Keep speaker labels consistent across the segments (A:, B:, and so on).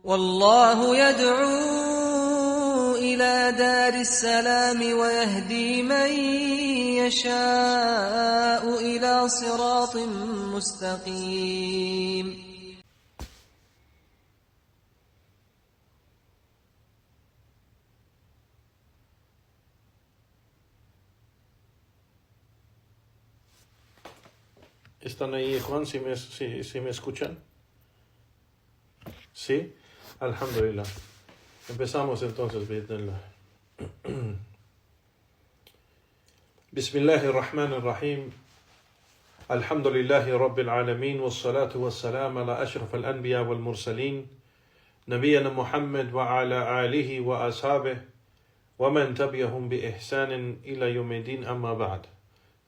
A: والله يدعو إلى دار السلام ويهدي من يشاء إلى صراط مستقيم.
B: ¿Están ahí, Juan? ¿Sí me escuchan? ¿Sí? Alhamdulillah. Empezamos entonces, bi'idhnillah. Bismillahirrahmanirrahim. Alhamdulillahi Rabbil Alamin. Wassalatu wassalam ala ashraf al-anbiya wal mursalin. Nabiyyana Muhammad wa ala alihi wa ashabih. Wa man tabi'ahum bi ihsanin ila yawmiddin, amma ba'd.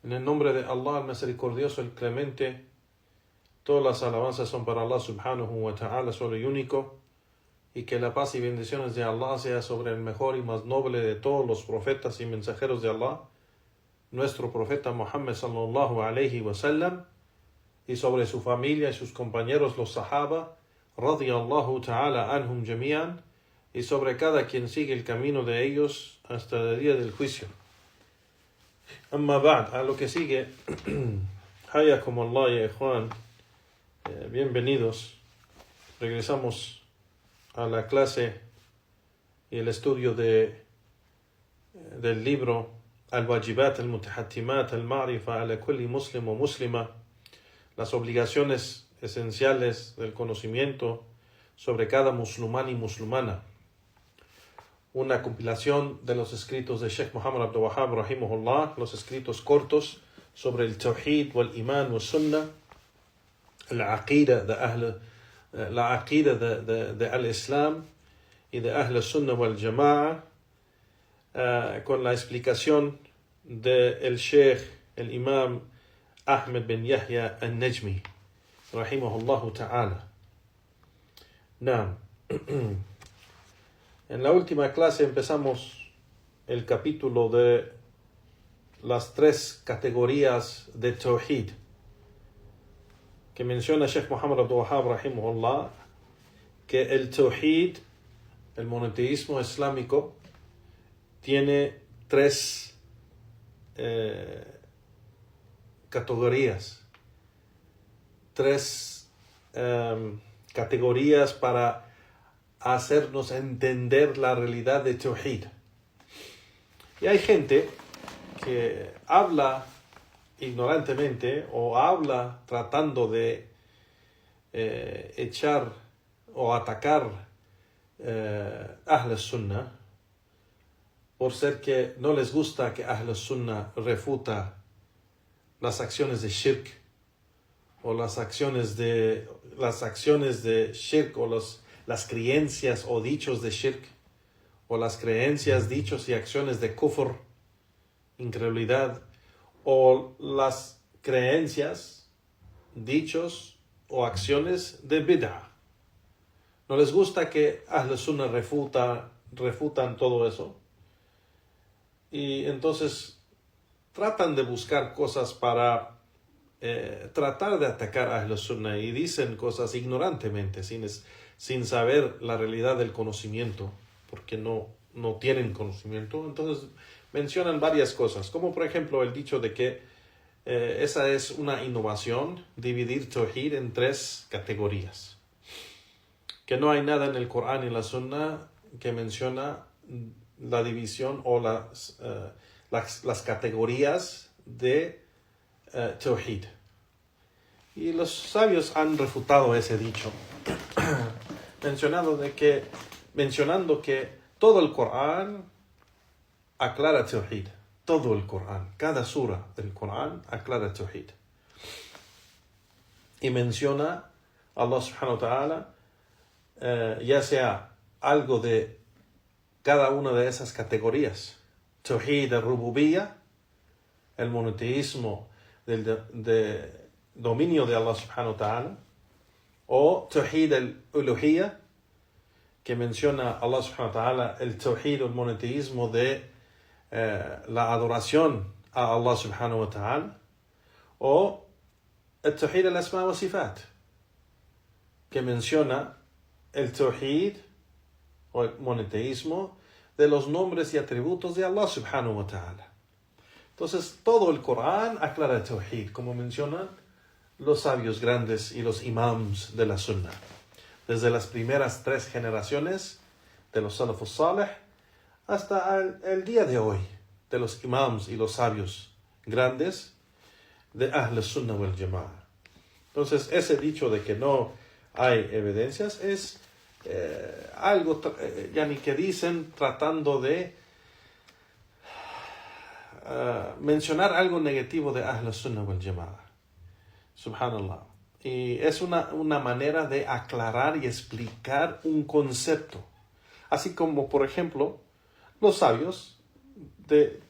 B: En el nombre de Allah, el misericordioso, el clemente, todas las alabanzas son para Allah subhanahu wa ta'ala, solo y único, y que la paz y bendiciones de Allah sea sobre el mejor y más noble de todos los profetas y mensajeros de Allah, nuestro profeta Muhammad sallallahu alayhi wa sallam, y sobre su familia y sus compañeros los sahaba, radiyallahu ta'ala anhum jami'an, y sobre cada quien sigue el camino de ellos hasta el día del juicio. Amma ba'd, a lo que sigue, hayakum Allah ya ikhwan, bienvenidos. Regresamos a la clase y el estudio del libro Al-Wajibat al-Mutahattimat al-Ma'rifa ala kulli muslim o muslima, las obligaciones esenciales del conocimiento sobre cada musulmán y musulmana. Una compilación de los escritos de Sheikh Muhammad Abdul Wahhab rahimahullah, los escritos cortos sobre el Tawhid, el Iman, el Sunnah, la aqida de al-Islam y de Ahl Sunnah wal Jama'a, con la explicación del Sheikh, el Imam Ahmed bin Yahya al-Najmi rahimahullah ta'ala. Naam. En la última clase empezamos el capítulo de las tres categorías de Tawhid que menciona Sheikh Muhammad Abdul Wahhab rahimahullah, que el Tawhid, el monoteísmo islámico, tiene tres categorías, categorías para hacernos entender la realidad de Tawhid. Y hay gente que habla ignorantemente o habla tratando de echar o atacar Ahl Sunnah por ser que no les gusta que Ahl Sunnah refuta las acciones de shirk o las acciones de shirk o las creencias o dichos de shirk, o las creencias, dichos y acciones de kufr, incredulidad, o las creencias, dichos o acciones de bid'ah. No les gusta que Ahl Sunnah refutan todo eso, y entonces tratan de buscar cosas para tratar de atacar a Ahl Sunnah, y dicen cosas ignorantemente, sin saber la realidad del conocimiento, porque no tienen conocimiento. Entonces mencionan varias cosas, como por ejemplo el dicho de que esa es una innovación, dividir Tawhid en tres categorías, que no hay nada en el Corán y la Sunna que menciona la división o las categorías de Tawhid. Y los sabios han refutado ese dicho, mencionando que todo el Corán aclara Tawhid. Todo el Corán, cada sura del Corán aclara Tawhid. Y menciona Allah subhanahu wa ta'ala, ya sea algo de cada una de esas categorías. Tawhid al-Rububiyyah, el monoteísmo de dominio de Allah subhanahu wa ta'ala, o Tawhid al-Uluhiyyah, que menciona Allah subhanahu wa ta'ala el Tawhid, el monoteísmo de la adoración a Allah subhanahu wa ta'ala, o el Tawhid al-Asma wa Sifat, que menciona el tawhid o el monoteísmo de los nombres y atributos de Allah subhanahu wa ta'ala. Entonces, todo el Corán aclara el tawhid, como mencionan los sabios grandes y los imams de la Sunnah. Desde las primeras 3 generaciones de los Salafus Salih hasta el día de hoy, de los imams y los sabios grandes de Ahl Sunnah wal Jama'ah. Entonces, ese dicho de que no hay evidencias es algo que dicen tratando de mencionar algo negativo de Ahl Sunnah wal Jama'ah. Subhanallah. Y es una manera de aclarar y explicar un concepto. Así como, por ejemplo, los sabios de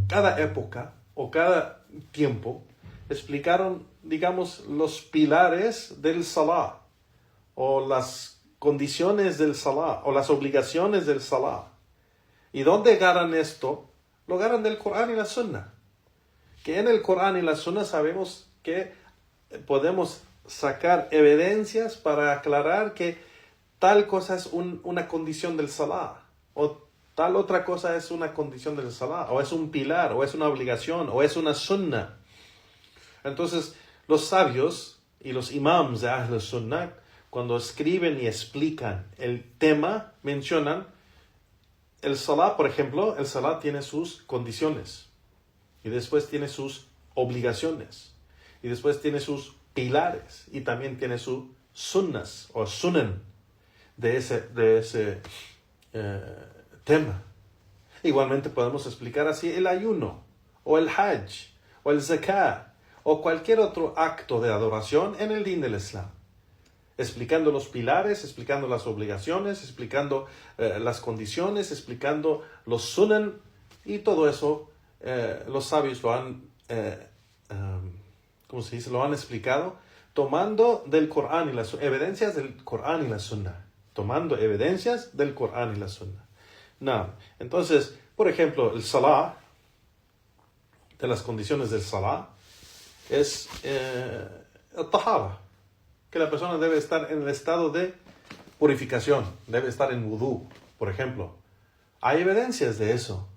B: cada época o cada tiempo explicaron, digamos, los pilares del salah, o las condiciones del salah, o las obligaciones del salah. ¿Y dónde agarran esto? Lo agarran del Corán y la Sunnah. Que en el Corán y la Sunnah sabemos que podemos sacar evidencias para aclarar que tal cosa es una condición del salah, o tal otra cosa es una condición del salah, o es un pilar, o es una obligación, o es una sunnah. Entonces, los sabios y los imams de Ahl Sunnah, cuando escriben y explican el tema, mencionan el salah, por ejemplo. El salah tiene sus condiciones, y después tiene sus obligaciones, y después tiene sus pilares, y también tiene sus sunnas o sunan de ese tema. Igualmente podemos explicar así el ayuno, o el hajj, o el zakat, o cualquier otro acto de adoración en el din del Islam, explicando los pilares, explicando las obligaciones, explicando las condiciones, explicando los sunan, y todo eso los sabios lo han lo han explicado tomando del Corán y las evidencias del Corán y la Sunnah. Tomando evidencias del Corán y la Sunnah. No. Entonces, por ejemplo, el salah, de las condiciones del salah, es el tahara, que la persona debe estar en el estado de purificación, debe estar en wudú, por ejemplo. Hay evidencias de eso.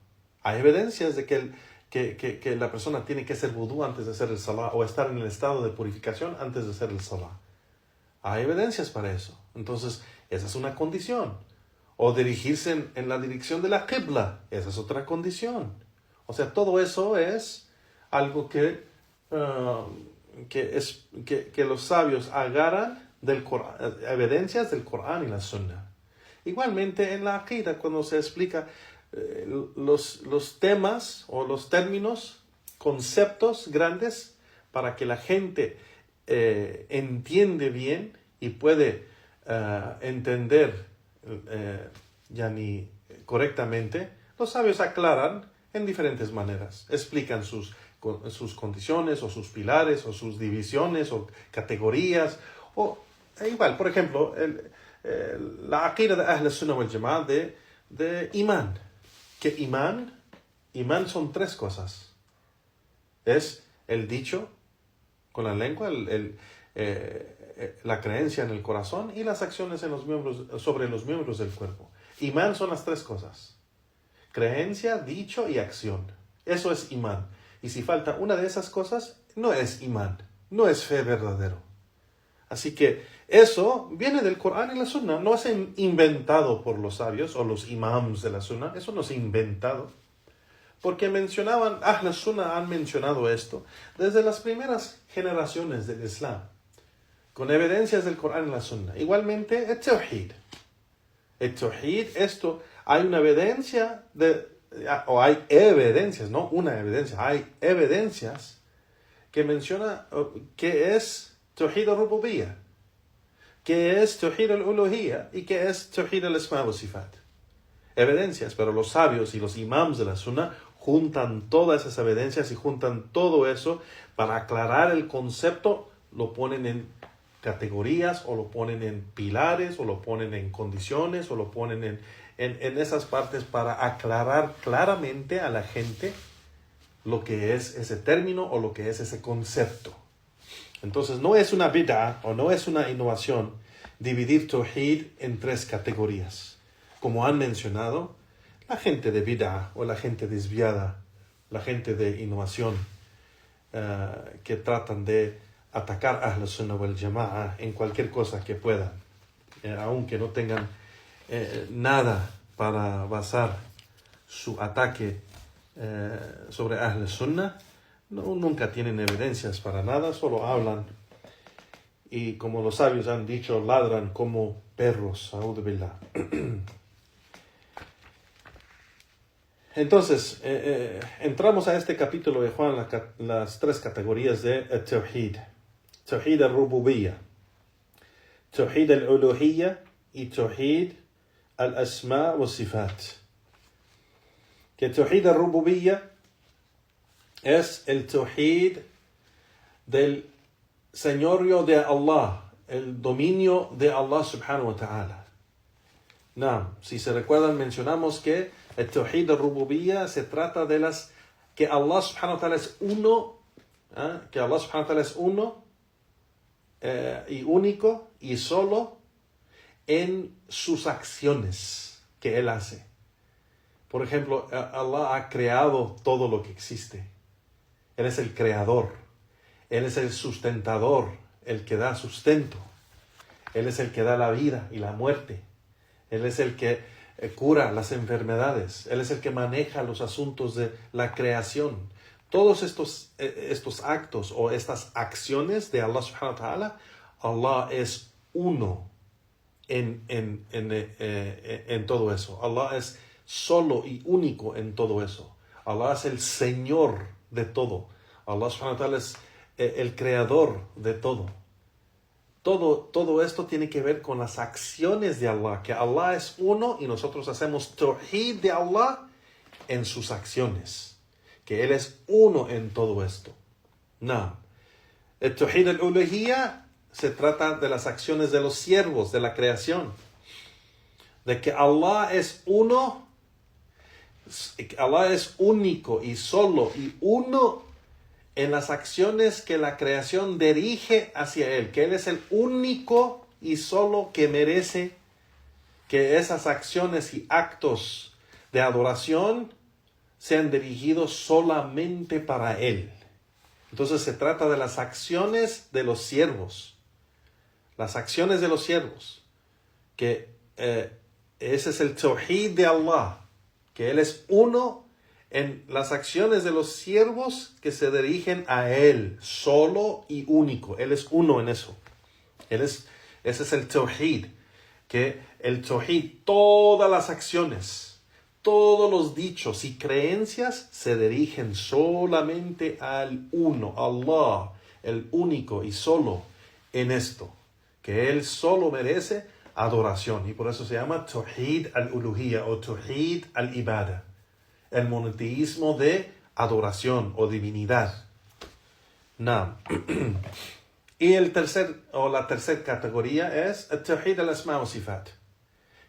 B: Hay evidencias de que la persona tiene que hacer wudú antes de hacer el salah, o estar en el estado de purificación antes de hacer el salah. Hay evidencias para eso. Entonces, esa es una condición. O dirigirse en la dirección de la qibla, esa es otra condición. O sea, todo eso es algo que los sabios agarran del Corán, evidencias del Corán y la Sunnah. Igualmente en la aqida, cuando se explica los temas o los términos, conceptos grandes, para que la gente entiende bien y puede entender correctamente, los sabios aclaran en diferentes maneras, explican sus condiciones, o sus pilares, o sus divisiones, o categorías, o igual, por ejemplo, la aqida de Ahl Sunnah wal Jama'ah de imán. Que imán son 3 cosas. Es el dicho con la lengua, la creencia en el corazón, y las acciones sobre los miembros del cuerpo. Imán son las 3 cosas: creencia, dicho y acción. Eso es imán. Y si falta una de esas cosas, no es imán, no es fe verdadero. Así que eso viene del Corán y la Sunnah. No es inventado por los sabios o los imams de la Sunnah. Eso no es inventado. Porque Ahl Sunnah han mencionado esto desde las primeras generaciones del Islam, con evidencias del Corán y la Sunnah. Igualmente, el tawhid. El tawhid, esto, hay una evidencia o hay evidencias, no una evidencia, hay evidencias que menciona que es tawhid al-rububiyyah, que es tawhid al-uluhiyyah y que es tawhid al-asma' wa sifat. Evidencias, pero los sabios y los imams de la Sunnah juntan todas esas evidencias y juntan todo eso para aclarar el concepto. Lo ponen en categorías, o lo ponen en pilares, o lo ponen en condiciones, o lo ponen en esas partes para aclarar claramente a la gente lo que es ese término o lo que es ese concepto. Entonces no es una bid'ah o no es una innovación dividir Tawhid en 3 categorías. Como han mencionado, la gente de bid'ah o la gente desviada, la gente de innovación, que tratan de atacar a Ahl Sunnah wal Jama'ah en cualquier cosa que puedan, aunque no tengan nada para basar su ataque sobre Ahl Sunnah, nunca tienen evidencias para nada, solo hablan y, como los sabios han dicho, ladran como perros. A'udhu billah. Entonces, entramos a este capítulo de Juan, las 3 categorías de Tawhid. Tawhid al-Rububiyyah, Tawhid al-Uluhiyyah y Tawhid al-Asma' wa Sifat. Que Tawhid al-Rububiyyah es el Tawhid del señorío de Allah, el dominio de Allah subhanahu wa ta'ala. Si se recuerdan, mencionamos que el Tawhid al-Rububiyyah se trata de que Allah subhanahu wa ta'ala es uno, que Allah subhanahu wa ta'ala es uno y único y solo en sus acciones que Él hace. Por ejemplo, Allah ha creado todo lo que existe. Él es el creador. Él es el sustentador, el que da sustento. Él es el que da la vida y la muerte. Él es el que cura las enfermedades. Él es el que maneja los asuntos de la creación. Todos estos actos o estas acciones de Allah subhanahu wa ta'ala, Allah es uno en todo eso. Allah es solo y único en todo eso. Allah es el Señor de todo. Allah subhanahu wa ta'ala es el creador de todo. Todo esto tiene que ver con las acciones de Allah, que Allah es uno y nosotros hacemos Tawhid de Allah en sus acciones, que Él es uno en todo esto. El Tawhid al-Uluhiyyah se trata de las acciones de los siervos, de la creación, de que Allah es uno, Allah es único y solo y uno en las acciones que la creación dirige hacia Él, que Él es el único y solo que merece que esas acciones y actos de adoración sean dirigidos solamente para Él. Entonces se trata de las acciones de los siervos, las acciones de los siervos, que ese es el Tawhid de Allah, que Él es uno en las acciones de los siervos que se dirigen a Él, solo y único. Él es uno en eso. Ese es el Tawhid. Que el Tawhid, todas las acciones, todos los dichos y creencias se dirigen solamente al uno, Allah, el único y solo en esto. Que Él solo merece adoración. Y por eso se llama Tawhid al-Uluhiyyah o Tawhid al-Ibadah. El monoteísmo de adoración o divinidad. Y la tercera categoría es el Tawhid al-Asma' wa Sifat.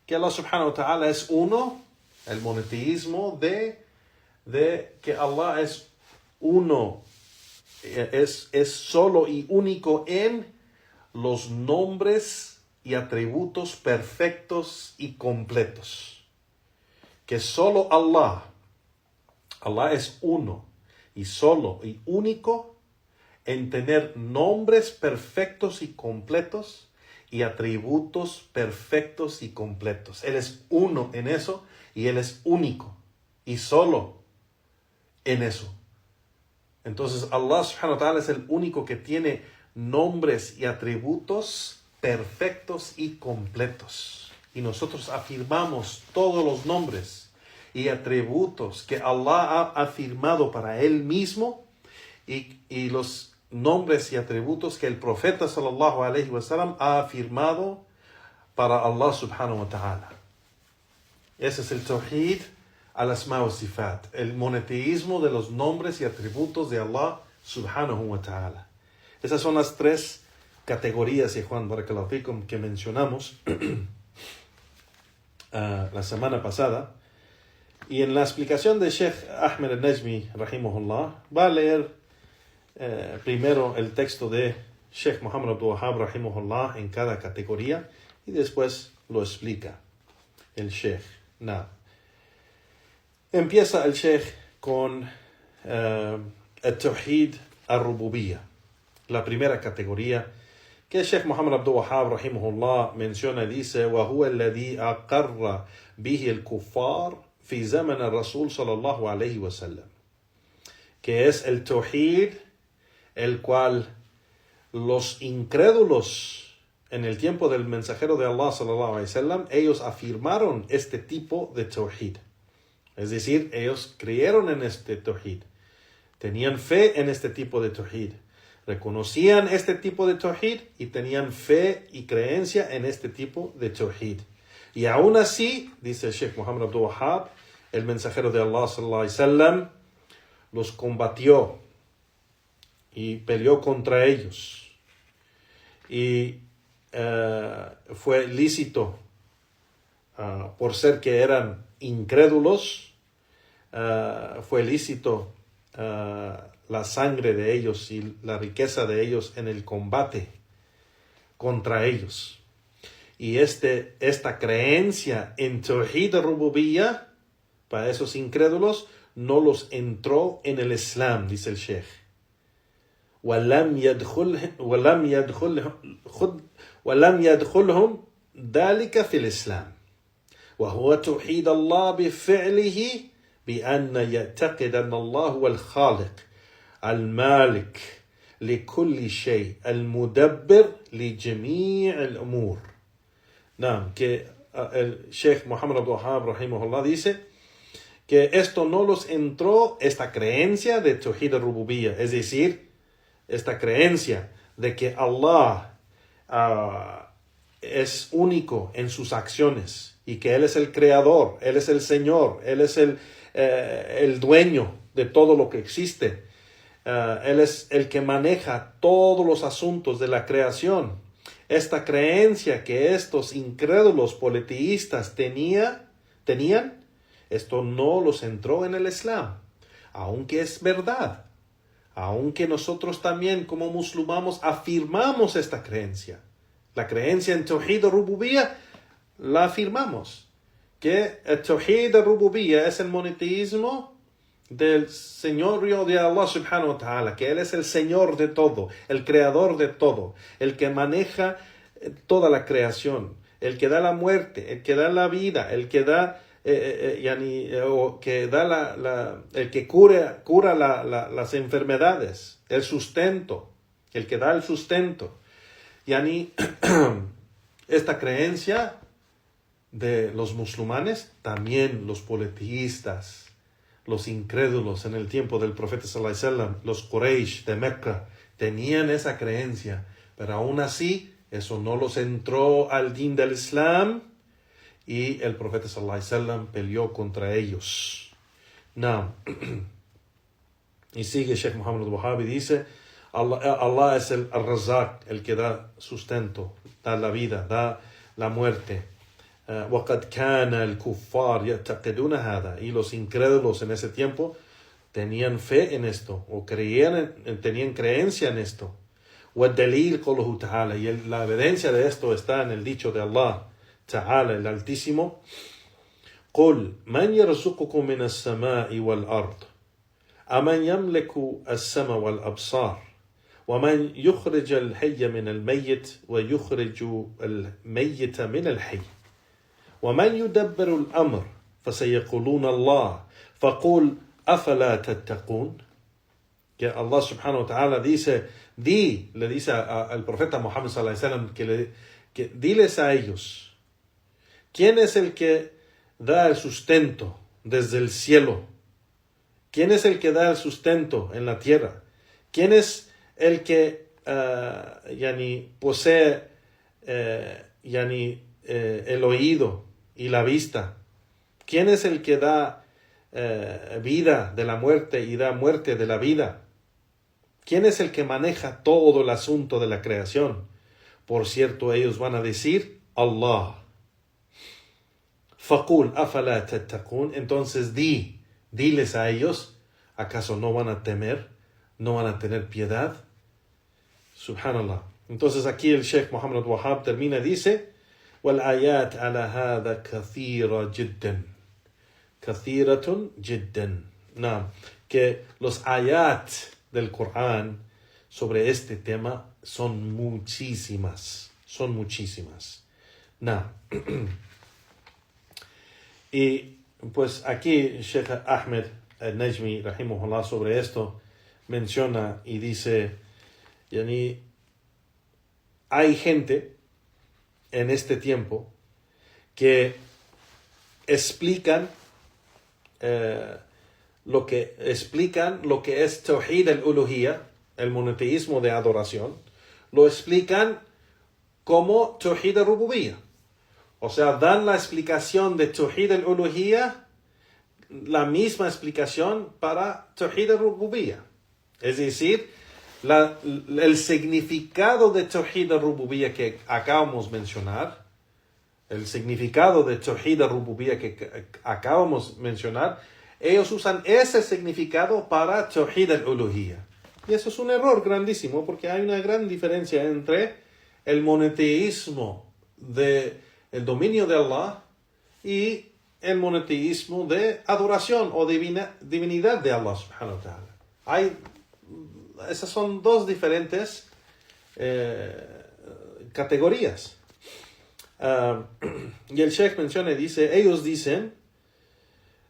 B: Que Allah subhanahu wa ta'ala es uno, el monoteísmo de que Allah es uno, es solo y único en los nombres y atributos perfectos y completos. Que solo Allah es uno y solo y único en tener nombres perfectos y completos y atributos perfectos y completos. Él es uno en eso y Él es único y solo en eso. Entonces Allah subhanahu wa ta'ala es el único que tiene nombres y atributos perfectos y completos. Y nosotros afirmamos todos los nombres y atributos que Allah ha afirmado para Él mismo y los nombres y atributos que el profeta sallallahu alaihi wasallam ha afirmado para Allah subhanahu wa ta'ala. Ese es el Tawhid al-Asma' wa Sifat, el monoteísmo de los nombres y atributos de Allah subhanahu wa ta'ala. Esas son las 3 categorías, Juan barakallahu fikum, que mencionamos la semana pasada. Y en la explicación de Sheikh Ahmed al-Najmi, rahimahullah, va a leer primero el texto de Sheikh Muhammad Abdul Wahhab, rahimahullah, en cada categoría, y después lo explica el Sheikh. Empieza el Sheikh con el Tawhid al-Rububiyya, la primera categoría que el Sheikh Muhammad Abdul Wahhab rahimahullah menciona. Dice: وَهُوَ الَّذِي أَقَرَّ بِهِ الْكُفَّارِ فِي زَمَنِ الرَّسُولِ صلى الله عليه وسلم, que es el Tawhid el cual los incrédulos en el tiempo del mensajero de Allah sallallahu alaihi wasallam, ellos afirmaron este tipo de Tawhid. Es decir, ellos creyeron en este Tawhid, tenían fe en este tipo de Tawhid, reconocían este tipo de Tawhid y tenían fe y creencia en este tipo de Tawhid. Y aún así, dice el Sheikh Muhammad Abdul Wahhab, el mensajero de Allah sallallahu alaihi wasallam los combatió y peleó contra ellos. Y fue lícito, por ser que eran incrédulos, fue lícito la sangre de ellos y la riqueza de ellos en el combate contra ellos. Y esta creencia en Tawhid al-Rububiyya para esos incrédulos no los entró en el Islam, dice el Sheikh. وَلَمْ يَدْخُلْهُمْ ذَلِكَ فِي الإسلام وهو توحيد الله بفعله بأن يعتقد أن الله هو الخالق المالك لكل شيء المدبر لجميع الأمور. Que el Sheikh Muhammad Abdul Wahhab rahimahullah dice que esto no los entró, esta creencia de Tawhid al-Rububiyya, es decir, esta creencia de que Allah es único en sus acciones y que Él es el creador, Él es el Señor, Él es el dueño de todo lo que existe. Él es el que maneja todos los asuntos de la creación. Esta creencia que estos incrédulos politeístas tenían, esto no los entró en el Islam, aunque es verdad. Aunque nosotros también como musulmanes afirmamos esta creencia. La creencia en Tawhid al-Rububiyya la afirmamos. Que el Tawhid al-Rububiyya es el monoteísmo del señorío de Allah subhanahu wa ta'ala. Que Él es el Señor de todo, el creador de todo, el que maneja toda la creación, el que da la muerte, el que da la vida, el que da... el que cura las enfermedades, el sustento, el que da el sustento. Esta creencia de los musulmanes, también los politeístas, los incrédulos en el tiempo del profeta sallallahu alaihi wasallam, los Quraysh de Mecca, tenían esa creencia, pero aún así eso no los entró al din del Islam. Y el profeta sallallahu alaihi wasallam peleó contra ellos. Y sigue Sheikh Muhammad Abdul Wahhab y dice: Allah es el Razak, el que da sustento, da la vida, da la muerte. وَقَدْ كَانَ الْكُفَّارِ يَعْتَقِدُونَ هَذَا. Y los incrédulos en ese tiempo tenían fe en esto, o tenían creencia en esto. وَالدَّلِيلُ قَوْلُهُ تَعَالَى. Y la evidencia de esto está en el dicho de Allah Ta'ala, el Altísimo: قُلْ مَنْ يَرْزُقُكُم مِّنَ السَّمَاءِ وَالْأَرْضِ أَمَنْ يَمْلِكُ السَّمْعَ وَالْأَبْصَارَ وَمَنْ يُخْرِجُ الْحَيَّ مِنَ الْمَيِّتِ وَيُخْرِجُ الْمَيِّتَ مِنَ الْحَيِّ وَمَنْ يُدَبِّرُ الْأَمْرَ فَسَيَقُولُونَ اللَّهُ فَقُلْ أَفَلَا تَتَّقُونَ. Que Allah subhanahu wa ta'ala le dice al profeta Muhammad sallallahu alaihi wasallam que diles a ellos: ¿quién es el que da el sustento desde el cielo? ¿Quién es el que da el sustento en la tierra? ¿Quién es el que posee el oído y la vista? ¿Quién es el que da vida de la muerte y da muerte de la vida? ¿Quién es el que maneja todo el asunto de la creación? Por cierto, ellos van a decir: Allah. فَقُولْ أَفَلَا تَتَّقُونَ. Entonces diles a ellos, ¿acaso no van a temer? ¿No van a tener piedad? Subhanallah. Entonces aquí el Sheikh Muhammad Abdul Wahhab termina y dice: والآيات على هذا كثيرة جدا كثيرة جدا. Que los ayat del Corán sobre este tema son muchísimas. Y pues aquí Sheikh Ahmed al-Najmi, rahimahullah, sobre esto menciona y dice, yani, hay gente en este tiempo que explican lo que es Tawhid al-Uluhiyya, el monoteísmo de adoración, lo explican como Tawhid al-Rububiyya. O sea, dan la explicación de Tawhid al-Uluhiyya, la misma explicación para Tawhid al-Rububiyya. Es decir, el significado de Tawhid al-Rububiyya que acabamos de mencionar, ellos usan ese significado para Tawhid al-Uluhiyya. Y eso es un error grandísimo, porque hay una gran diferencia entre el monoteísmo del dominio de Allah y el monoteísmo de adoración o divinidad de Allah subhanahu wa ta'ala. Esas son dos diferentes categorías. Y el Sheikh menciona y dice, ellos dicen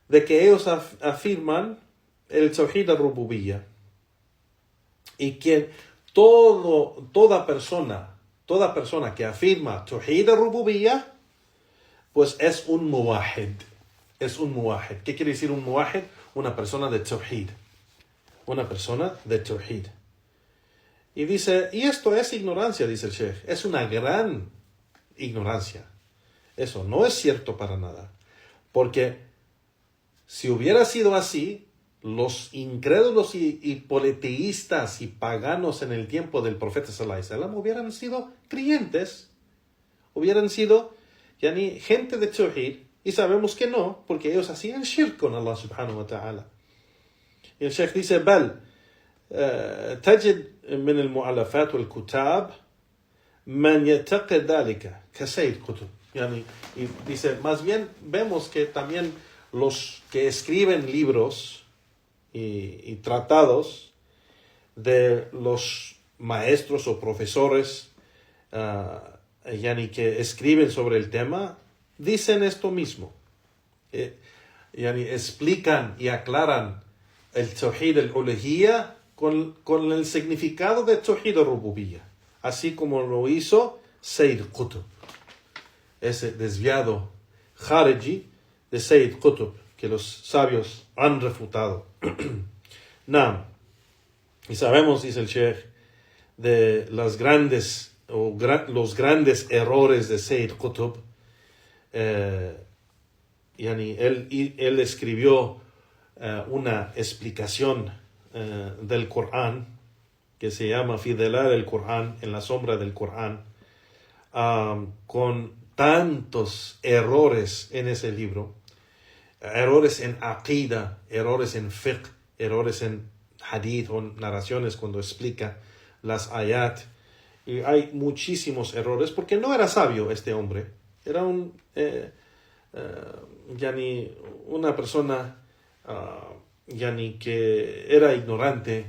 B: de que ellos afirman el Tawhid al-Rububiyya, y que toda persona que afirma Tawhid al-Rububiyya, pues es un muwahid. ¿Qué quiere decir un muwahid? Una persona de Tawhid. Y dice, y esto es ignorancia, dice el Sheikh, es una gran ignorancia. Eso no es cierto para nada. Porque si hubiera sido así, los incrédulos y politeístas y paganos en el tiempo del profeta sallallahu alaihi wasallam hubieran sido creyentes, hubieran sido gente de Tawhid, y sabemos que no, porque ellos hacían shirk con Allah subhanahu wa ta'ala. Y el Sheikh dice, بل تجد من المؤلفات والكتاب من يعتقد ذلك كسيد قطب. Y dice, más bien vemos que también los que escriben libros y tratados de los maestros o profesores que escriben sobre el tema, dicen esto mismo. Explican y aclaran el Tawhid al-Uluhiyya con el significado de Tawhid al-Rububiyya, así como lo hizo Sayyid Qutb, ese desviado Khariji de Sayyid Qutb, que los sabios han refutado. Y sabemos, dice el Sheikh, de los grandes errores de Sayyid Qutb. Él escribió una explicación del Corán que se llama Fidelar el Corán, en la sombra del Corán, con tantos errores en ese libro, errores en aqida, errores en fiqh, errores en hadith o narraciones cuando explica las ayat. Y hay muchísimos errores porque no era sabio este hombre, era una persona que era ignorante,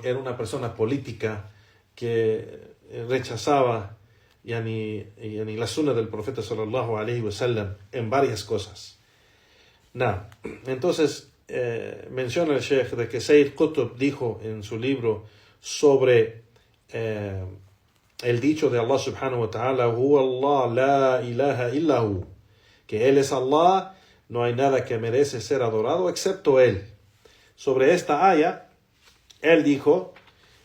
B: era una persona política que rechazaba la sunna del profeta sallallahu alaihi wasallam en varias cosas. Entonces menciona el Sheikh de que Sayyid Qutb dijo en su libro sobre el dicho de Allah subhanahu wa ta'ala, huwa Allah la ilaha illa hu, que Él es Allah, no hay nada que merece ser adorado excepto Él. Sobre esta aya, Él dijo,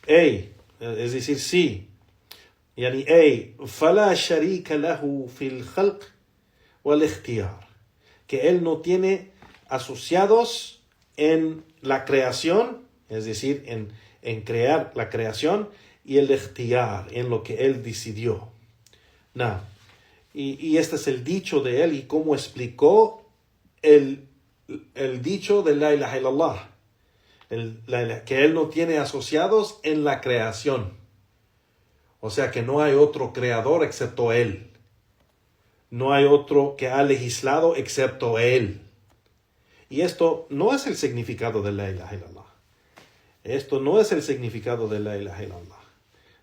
B: es decir, sí, fala sharika lahu fil khalq wal ikhtiyar, que Él no tiene asociados en la creación, es decir, en crear la creación, y el ikhtiyar, en lo que Él decidió. Y este es el dicho de Él, y cómo explicó el dicho de la ilaha illallah, que Él no tiene asociados en la creación. O sea que no hay otro creador excepto Él. no hay otro que ha legislado excepto Él. Y esto no es el significado de la ilaha illallah. Esto no es el significado de la ilaha illallah.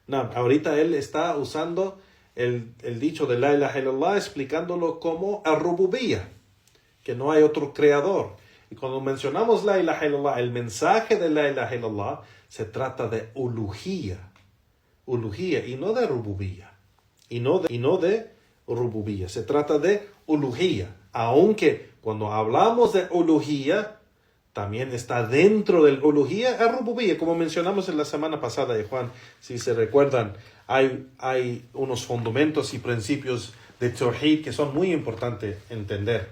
B: No, ahorita él está usando el dicho de la ilaha illallah, explicándolo como ar-rububiyya, que no hay otro creador. Y cuando mencionamos la ilaha illallah, el mensaje de la ilaha illallah se trata de uluhiyya, y no de rububiyya, y no de rububiyya, se trata de uluhiyya, aunque cuando hablamos de uluhiyya, también está dentro del uluhiyya el rububiyya, como mencionamos en la semana pasada de Juan, si se recuerdan, hay unos fundamentos y principios de tawhid que son muy importantes entender,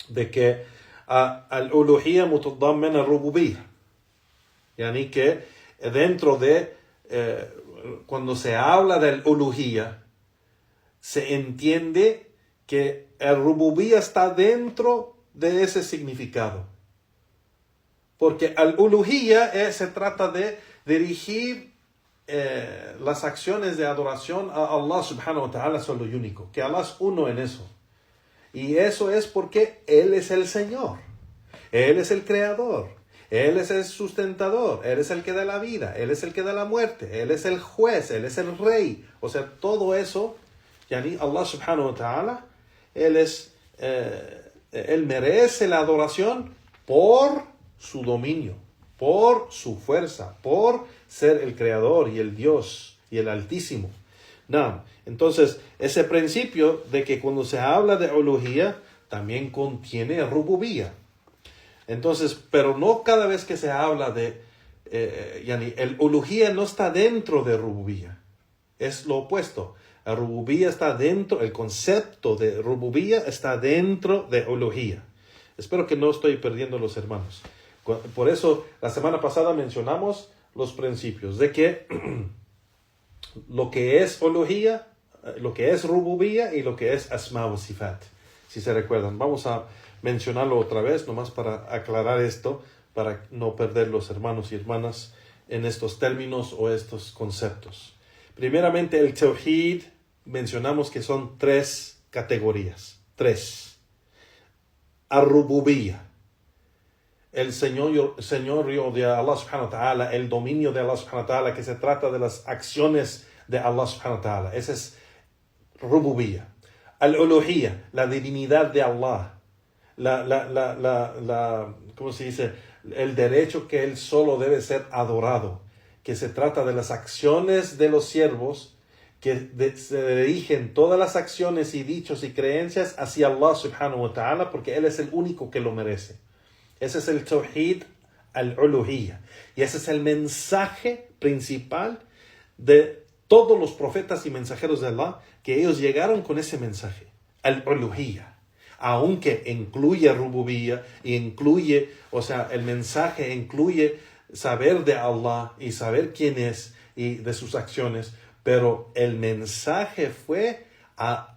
B: de que al uluhiyya mutadammen al rububiyya, yani que dentro de cuando se habla del uluhiyya, se entiende que el rububiyya está dentro de ese significado. Porque al uluhiyya se trata de dirigir las acciones de adoración a Allah subhanahu wa ta'ala solo y único. Que Allah es uno en eso. Y eso es porque Él es el Señor. Él es el Creador. Él es el sustentador. Él es el que da la vida. Él es el que da la muerte. Él es el juez. Él es el rey. O sea, todo eso, yani Allah subhanahu wa ta'ala, Él merece la adoración por su dominio, por su fuerza, por ser el creador y el Dios y el Altísimo. No, entonces, ese principio de que cuando se habla de uluhiyya, también contiene rububiyya. Entonces, pero no cada vez que se habla de, el uluhiyya no está dentro de rububiyya. Es lo opuesto. La rububiyya está dentro, el concepto de rububiyya está dentro de uluhiyya. Espero que no estoy perdiendo los hermanos. Por eso, la semana pasada mencionamos los principios de que lo que es uluhiyya, lo que es rububiyya y lo que es asma wa sifat. Si se recuerdan, vamos a mencionarlo otra vez, nomás para aclarar esto, para no perder los hermanos y hermanas en estos términos o estos conceptos. Primeramente, el tawhid, mencionamos que son 3 categorías. 3. Ar-rububiyya. El señorío de Allah subhanahu wa ta'ala, el dominio de Allah subhanahu wa ta'ala, que se trata de las acciones de Allah subhanahu wa ta'ala. Ese es rububiyya. Al-uluhiyya, la divinidad de Allah. ¿Cómo se dice? El derecho que Él solo debe ser adorado. Que se trata de las acciones de los siervos, que se dirigen todas las acciones y dichos y creencias hacia Allah subhanahu wa ta'ala, porque Él es el único que lo merece. Ese es el tawhid al-uluhiyya. Y ese es el mensaje principal de todos los profetas y mensajeros de Allah, que ellos llegaron con ese mensaje, al-uluhiyya. Aunque incluye rububiyya, incluye, o sea, el mensaje incluye saber de Allah y saber quién es y de sus acciones, pero el mensaje fue a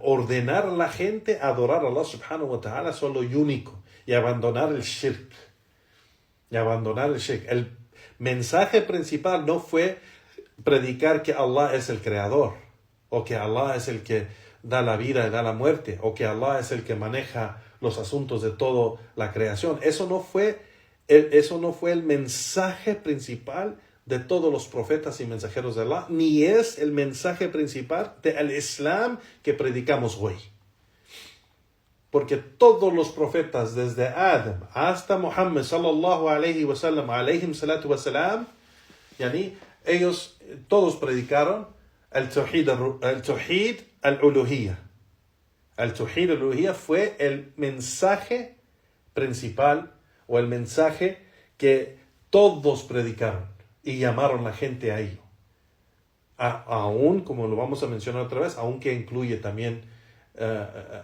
B: ordenar a la gente a adorar a Allah subhanahu wa ta'ala solo y único y abandonar el shirk. El mensaje principal no fue predicar que Allah es el creador o que Allah es el que da la vida y da la muerte o que Allah es el que maneja los asuntos de toda la creación. Eso no fue el mensaje principal de todos los profetas y mensajeros de Allah, ni es el mensaje principal del Islam que predicamos hoy. Porque todos los profetas, desde Adam hasta Muhammad sallallahu alayhi wa sallam, alayhim salatu wa salam, ellos todos predicaron el tawhid al-uluhiyya. El tawhid al-uluhiyya fue el mensaje principal o el mensaje que todos predicaron y llamaron a la gente a ello. Aún, como lo vamos a mencionar otra vez, aunque incluye también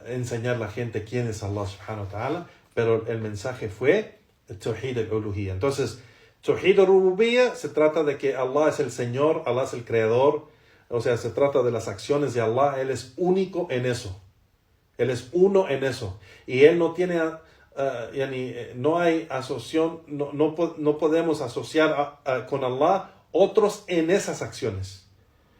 B: enseñar a la gente quién es Allah subhanahu wa ta'ala, pero el mensaje fue el tawhid al-uluhiyya. Entonces, tawhid al-rububiyya se trata de que Allah es el Señor, Allah es el Creador, o sea, se trata de las acciones de Allah, Él es único en eso. Él es uno en eso. Y Él no tiene, no hay asociación, no podemos asociar con Allah otros en esas acciones.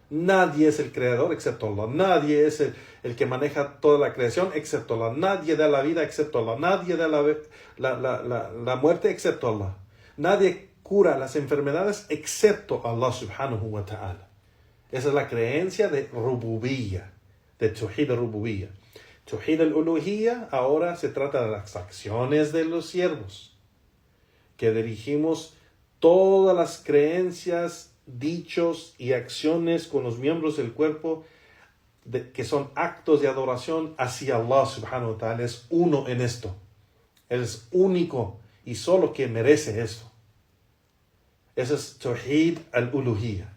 B: Nadie es el creador excepto Allah. Nadie es el que maneja toda la creación excepto Allah. Nadie da la vida excepto Allah. Nadie da la muerte excepto Allah. Nadie cura las enfermedades excepto Allah subhanahu wa ta'ala. Esa es la creencia de Rububiyya, de Tawhid al-Rububiyya. Tawhid al-Uluhiyya ahora se trata de las acciones de los siervos, que dirigimos todas las creencias, dichos y acciones con los miembros del cuerpo que son actos de adoración hacia Allah subhanahu wa ta'ala. Es uno en esto. Él es único y solo que merece eso. Ese es Tawhid al-Uluhiyya.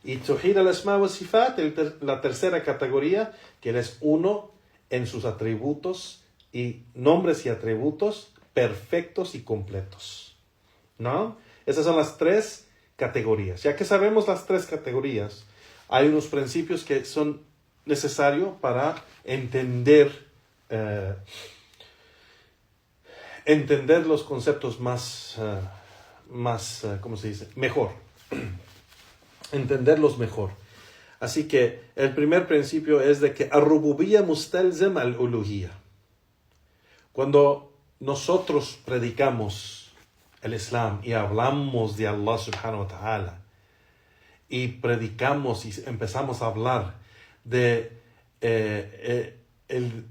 B: Y Tawhid al-Asma wa Sifat, la tercera categoría, que Él es uno en sus atributos y nombres y atributos perfectos y completos. ¿No? Esas son las tres categorías. Ya que sabemos las tres categorías, hay unos principios que son necesarios para entender los conceptos más, ¿cómo se dice? Mejor. Entenderlos mejor. Así que el primer principio es de que ar-rububiyya mustalzam al-uluhiyya. Cuando nosotros predicamos el Islam y hablamos de Allah subhanahu wa ta'ala y predicamos y empezamos a hablar de el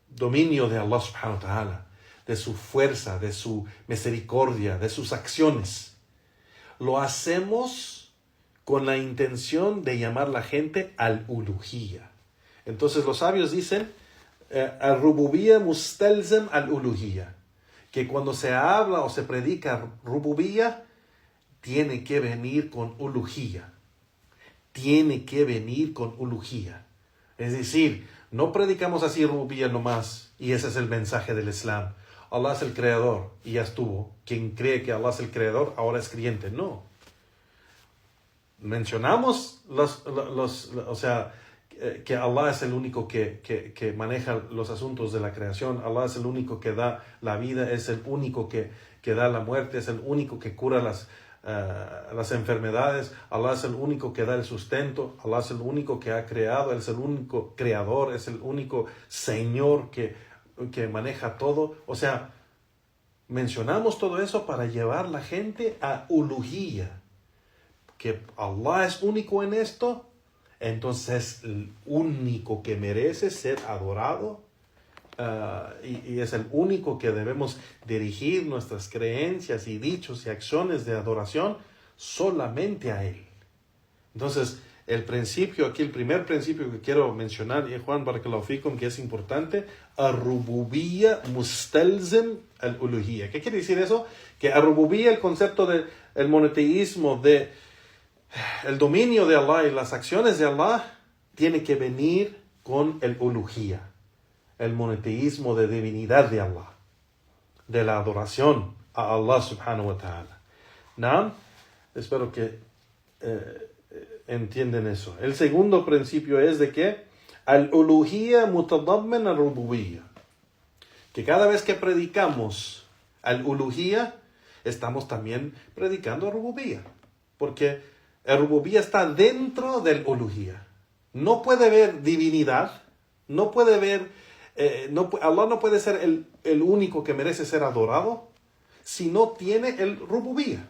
B: dominio de Allah subhanahu wa ta'ala, de su fuerza, de su misericordia, de sus acciones, lo hacemos con la intención de llamar a la gente al uluhiyya. Entonces los sabios dicen al-rububiyya mustalzam al-uluhiyya, que cuando se habla o se predica rububiyya, tiene que venir con uluhiyya. Tiene que venir con uluhiyya. Es decir, no predicamos así rububiyya nomás, y ese es el mensaje del Islam. Allah es el creador, y ya estuvo. Quien cree que Allah es el creador, ahora es creyente. No. Mencionamos que Allah es el único que maneja los asuntos de la creación. Allah es el único que da la vida, es el único que da la muerte, es el único que cura las enfermedades. Allah es el único que da el sustento. Allah es el único que ha creado, Él es el único creador, es el único Señor que maneja todo. O sea, mencionamos todo eso para llevar la gente a uluhiyya, que Allah es único en esto, entonces es el único que merece ser adorado, y es el único que debemos dirigir nuestras creencias y dichos y acciones de adoración solamente a Él. Entonces, el primer principio que quiero mencionar, y Juan Barakallahu Fikum, que es importante, ar-rububiyya mustalzam al-uluhiyya. ¿Qué quiere decir eso? Que ar-rububiyya, el concepto del monoteísmo, de el dominio de Allah y las acciones de Allah, tiene que venir con el uluhiyya, el monoteísmo de divinidad de Allah, de la adoración a Allah subhanahu wa ta'ala. ¿No? Espero que entienden eso. El segundo principio es de que al-uluhiyya mutadamman al-rububiyya, que cada vez que predicamos al-uluhiyya, estamos también predicando al-rububiyya, porque el rububiyya está dentro del uluhiyya. No puede haber divinidad, no puede haber, Allah no puede ser el único que merece ser adorado si no tiene el rububiyya,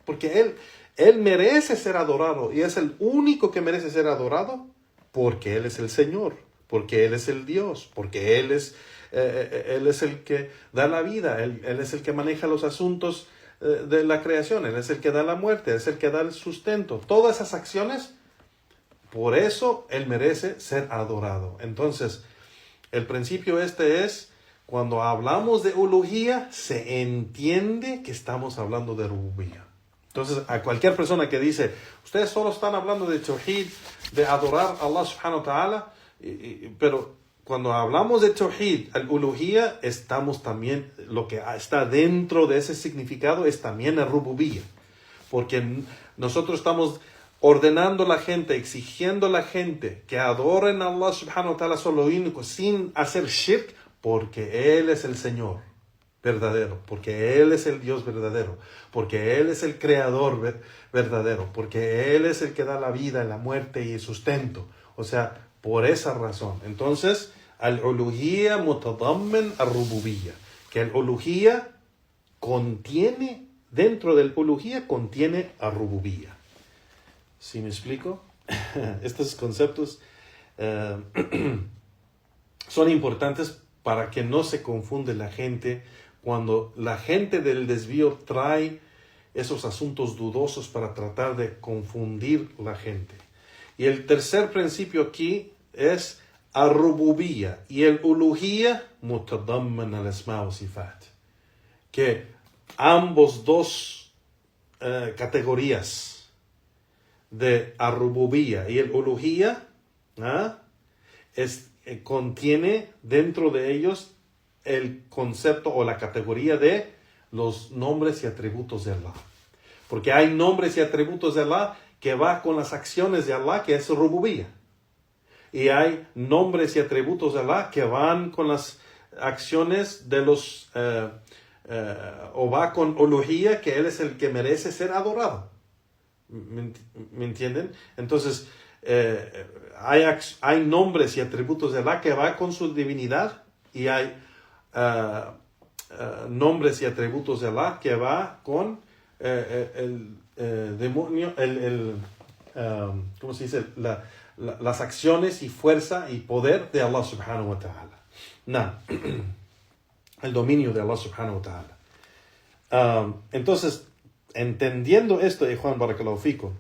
B: porque Él merece ser adorado y es el único que merece ser adorado porque Él es el Señor, porque Él es el Dios, porque Él es el que da la vida, Él es el que maneja los asuntos de la creación, Él es el que da la muerte, Él es el que da el sustento. Todas esas acciones, por eso Él merece ser adorado. Entonces, el principio es, cuando hablamos de uluhiyya, se entiende que estamos hablando de rububiyya. Entonces, a cualquier persona que dice, ustedes solo están hablando de tawhid, de adorar a Allah subhanahu wa ta'ala, pero cuando hablamos de tawhid, al-uluhiyya, estamos también, lo que está dentro de ese significado es también el rububiyya. Porque nosotros estamos ordenando a la gente, exigiendo a la gente que adoren a Allah subhanahu wa ta'ala solo único, sin hacer shirk, porque Él es el Señor. verdadero, porque Él es el Dios verdadero, porque Él es el creador verdadero, porque Él es el que da la vida, la muerte y el sustento. O sea, por esa razón. Entonces, al-uluhiyya mutadammen al-rububiyya, que el uluhiyya contiene, dentro del uluhiyya contiene al-rububiyya. ¿Sí me explico? Estos conceptos son importantes para que no se confunde la gente cuando la gente del desvío trae esos asuntos dudosos para tratar de confundir la gente. Y el tercer principio aquí es ar-rububiyya y el uluhiyya mutadamman al-asma wa sifat, que ambos dos categorías de ar-rububiyya y el uluhiyya contiene dentro de ellos el concepto o la categoría de los nombres y atributos de Allah. Porque hay nombres y atributos de Allah que va con las acciones de Allah, que es rububiyya. Y hay nombres y atributos de Allah que van con las acciones de los o va con uluhiyya, que Él es el que merece ser adorado. ¿Me entienden? Entonces, hay nombres y atributos de Allah que va con su divinidad, y hay nombres y atributos de Allah que va con el demonio, ¿cómo se dice? Las acciones y fuerza y poder de Allah subhanahu wa ta'ala. El dominio de Allah subhanahu wa ta'ala. Entonces, entendiendo esto, Juan Barakallahu Fikum,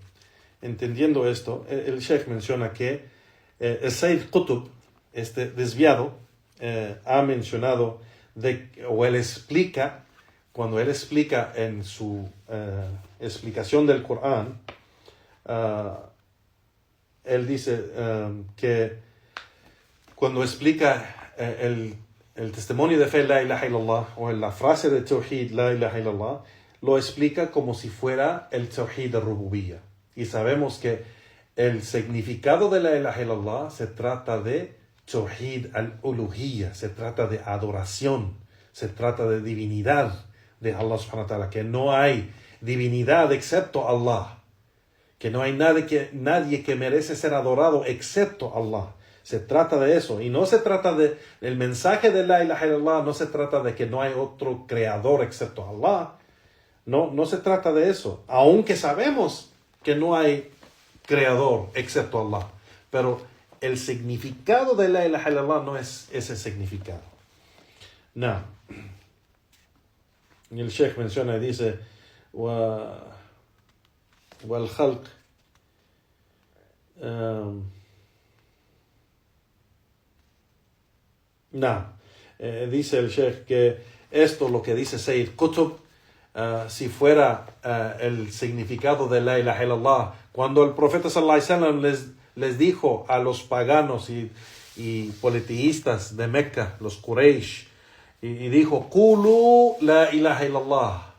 B: entendiendo esto, el Sheikh menciona que el Sayyid Qutb, este desviado, ha mencionado, o él explica, cuando él explica en su explicación del Corán, él dice que cuando explica el testimonio de fe la ilaha illallah, o la frase de tawhid la ilaha illallah, lo explica como si fuera el tawhid de rububiyya. Y sabemos que el significado de la ilaha illallah se trata de tawhid al-uluhiyya, se trata de adoración, se trata de divinidad de Allah subhanahu wa ta'ala, que no hay divinidad excepto Allah, que no hay nadie que merece ser adorado excepto Allah. Se trata de eso, y no se trata de el mensaje de la ilaha illallah, no se trata de que no hay otro creador excepto Allah. No se trata de eso, aunque sabemos que no hay creador excepto Allah, pero el significado de la ilaha illallah no es ese significado. No. Y el Sheikh menciona y dice, wal khalq, dice el Sheikh que esto, lo que dice Sayyid Qutb, si fuera el significado de la ilaha illallah, cuando el profeta sallallahu alaihi wasallam les dijo a los paganos y politeístas de Mecca, los Quraysh, y dijo, Qulu la ilaha illallah,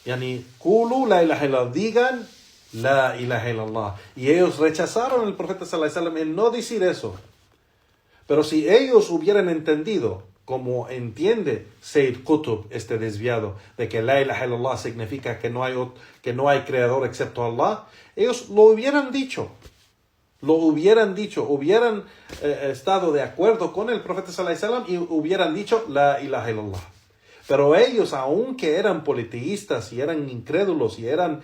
B: yani Qulu la ilaha illallah, digan la ilaha illallah. Y ellos rechazaron al profeta sallallahu alaihi wasallam en no decir eso. Pero si ellos hubieran entendido, como entiende Sayyid Qutb, este desviado, de que la ilaha illallah significa que no hay creador excepto Allah, ellos lo hubieran dicho, hubieran estado de acuerdo con el profeta sallallahu alaihi wasallam y hubieran dicho la ilaha illallah. Pero ellos, aunque eran politeístas y eran incrédulos y eran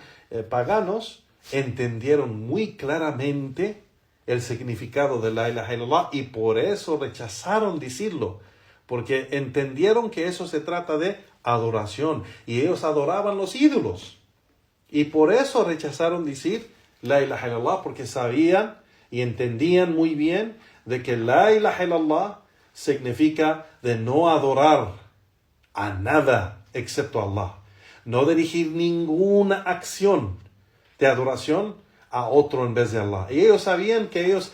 B: paganos, entendieron muy claramente el significado de la ilaha illallah, y por eso rechazaron decirlo, porque entendieron que eso se trata de adoración, y ellos adoraban los ídolos, y por eso rechazaron decir la ilaha illallah, porque sabían y entendían muy bien de que la ilaha illallah significa de no adorar a nada excepto a Allah, no dirigir ninguna acción de adoración a otro en vez de Allah. Y ellos sabían que ellos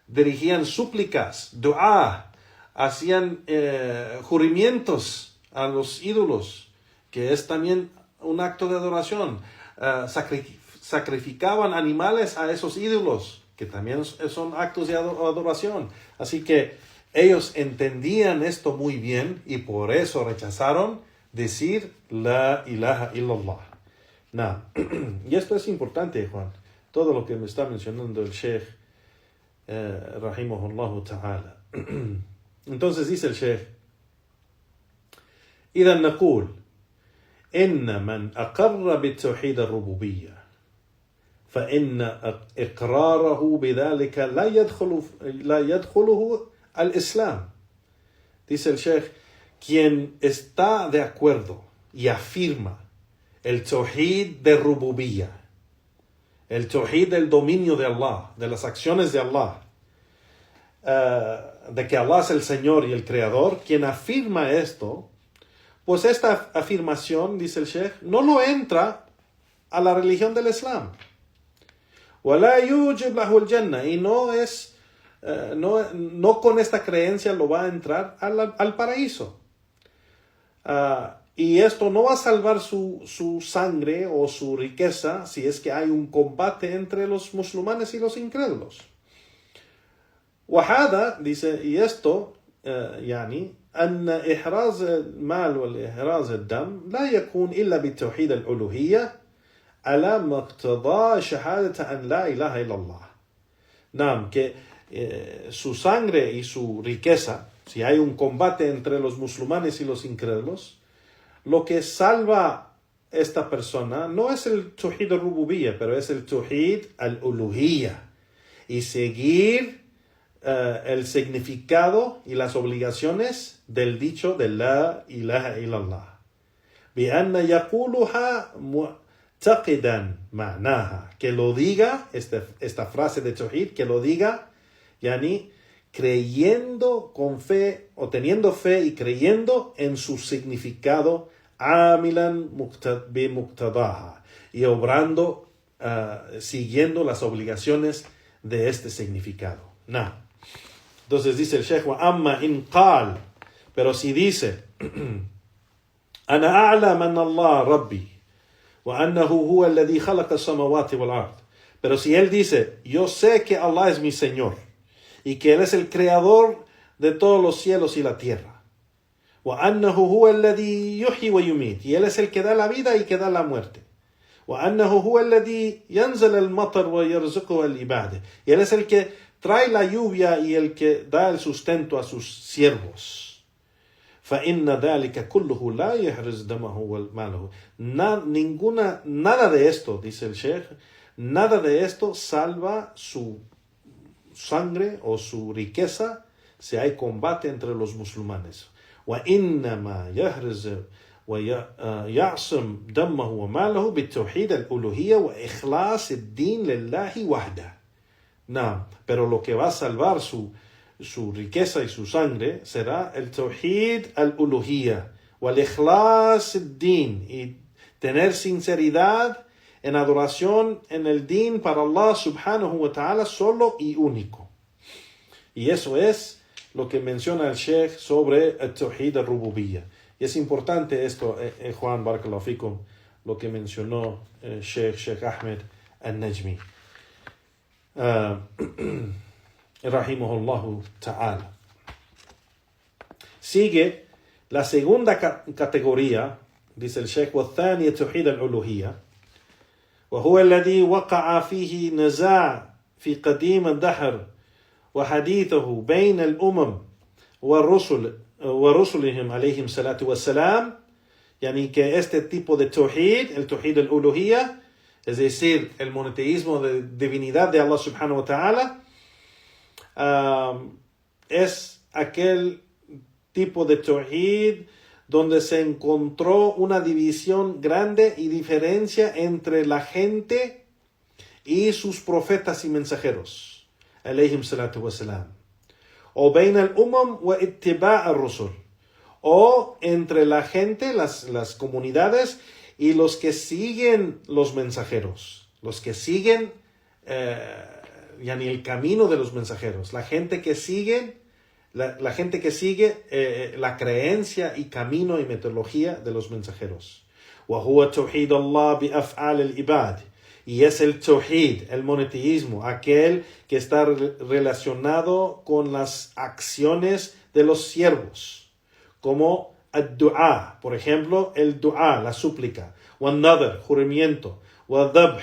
B: dirigían súplicas, dua, hacían juramientos a los ídolos, que es también un acto de adoración. Sacrificaban animales a esos ídolos, que también son actos de adoración. Así que ellos entendían esto muy bien y por eso rechazaron decir la ilaha illallah. Y esto es importante, Juan. Todo lo que me está mencionando el Sheikh, rahimahullah ta'ala. Entonces dice el Sheikh, إذا نقول إن من أقر بالتوحيد الربوبية فإن إقراره بذلك لا يدخله الإسلام. Dice el Sheikh, quien está de acuerdo y afirma el tawhid de rububiyya, el tawhid del dominio de Allah, de las acciones de Allah, de que Allah es el Señor y el Creador, quien afirma esto, pues esta afirmación, dice el Sheikh, no lo entra a la religión del Islam. وَلَا يُوجِبْ لَهُ الْجَنَّةِ y no con esta creencia lo va a entrar al paraíso. Y esto no va a salvar su sangre o su riqueza si es que hay un combate entre los musulmanes y los incrédulos. وهذا, dice, y esto, أن إحراز المال والإحراز الدم لا يكون إلا بالتوحيد الألوهية على مقتضى شهادة أن لا إله إلا الله. Que su sangre y su riqueza, si hay un combate entre los musulmanes y los incrédulos, lo que salva esta persona no es el tawhid al-rububiyya, pero es el tawhid al-uluhiyya, y seguir el significado y las obligaciones del dicho de la ilaha illallah. بأن يقولها معتقدا معناها, que lo diga, esta frase de tawhid, que lo diga, creyendo con fe, o teniendo fe y creyendo en su significado, عاملا بمقتضاها, y obrando, siguiendo las obligaciones de este significado. Entonces dice el Sheikh, وَأَمَّا إِنْ قَالْ, pero si dice, أَنَا أَعْلَمَ أَنَّ اللَّهَ رَبِّي وَأَنَّهُ هُوَ الَّذِي خَلَقَ السَّمَوَاتِ وَالْأَرْضِ, pero si él dice, yo sé que Allah es mi Señor y que Él es el creador de todos los cielos y la tierra, وَأَنَّهُ هُوَ الَّذِي يُحْيِي وَيُمِيتُ, y Él es el que da la vida y que da la muerte, وَأَنَّهُ هُوَ الَّذِي يَنزَلَ الْمَطَرَ وَيَرْزُقُهُ الْعِبَادِ, y Él es el que trae la lluvia y el que da el sustento a sus siervos. فَإِنَّ ذَلِكَ كُلُّهُ لَا يَحْرِزْ دَمَهُ وَمَالَهُ. Nada de esto, dice el Sheikh, nada de esto salva su sangre o su riqueza si hay combate entre los musulmanes. وَإِنَّمَا يَحْرِزْ وَيَعْصِمْ دَمَهُ وَمَالَهُ بِالتَّوْحِيدِ الْأُلُوهِيَّةِ وَإِخْلَاصِ الدِّينِ لِلَّهِ وَحْدَهُ. Pero lo que va a salvar su riqueza y su sangre será el tawhid al-uluhiyya, wal ikhlas ad-din, y tener sinceridad en adoración en el din para Allah subhanahu wa ta'ala solo y único. Y eso es lo que menciona el Sheikh sobre el tawhid al-rububiyya. Y es importante esto, Juan, barakallahu fikum, lo que mencionó Sheikh Ahmed al-Najmi, rahimahullahu ta'ala. Sigue la segunda categoría, dice el Sheikh, والثانية توحيد الألوهية وهو الذي وقع فيه نزاع في قديم الدهر وحديثه بين الأمم ورسلهم عليهم الصلاة والسلام. Que este tipo de tawhid, el tawhid al-uluhiyya, es decir, el monoteísmo de divinidad de Allah subhanahu wa ta'ala, es aquel tipo de tawhid donde se encontró una división grande y diferencia entre la gente y sus profetas y mensajeros, alayhim salatu wasalam, o bain al-umam wa ittiba' al-rusul, o entre la gente, las comunidades, y los que siguen los mensajeros, los que siguen el camino de los mensajeros, la gente que sigue la creencia y camino y metodología de los mensajeros. وهو توحيد الله بأفعال العباد, Y es el tawhid, el monoteísmo, aquel que está relacionado con las acciones de los siervos, como el dua, por ejemplo, el dua, la súplica, wal nadr, juramento, wal dhabh,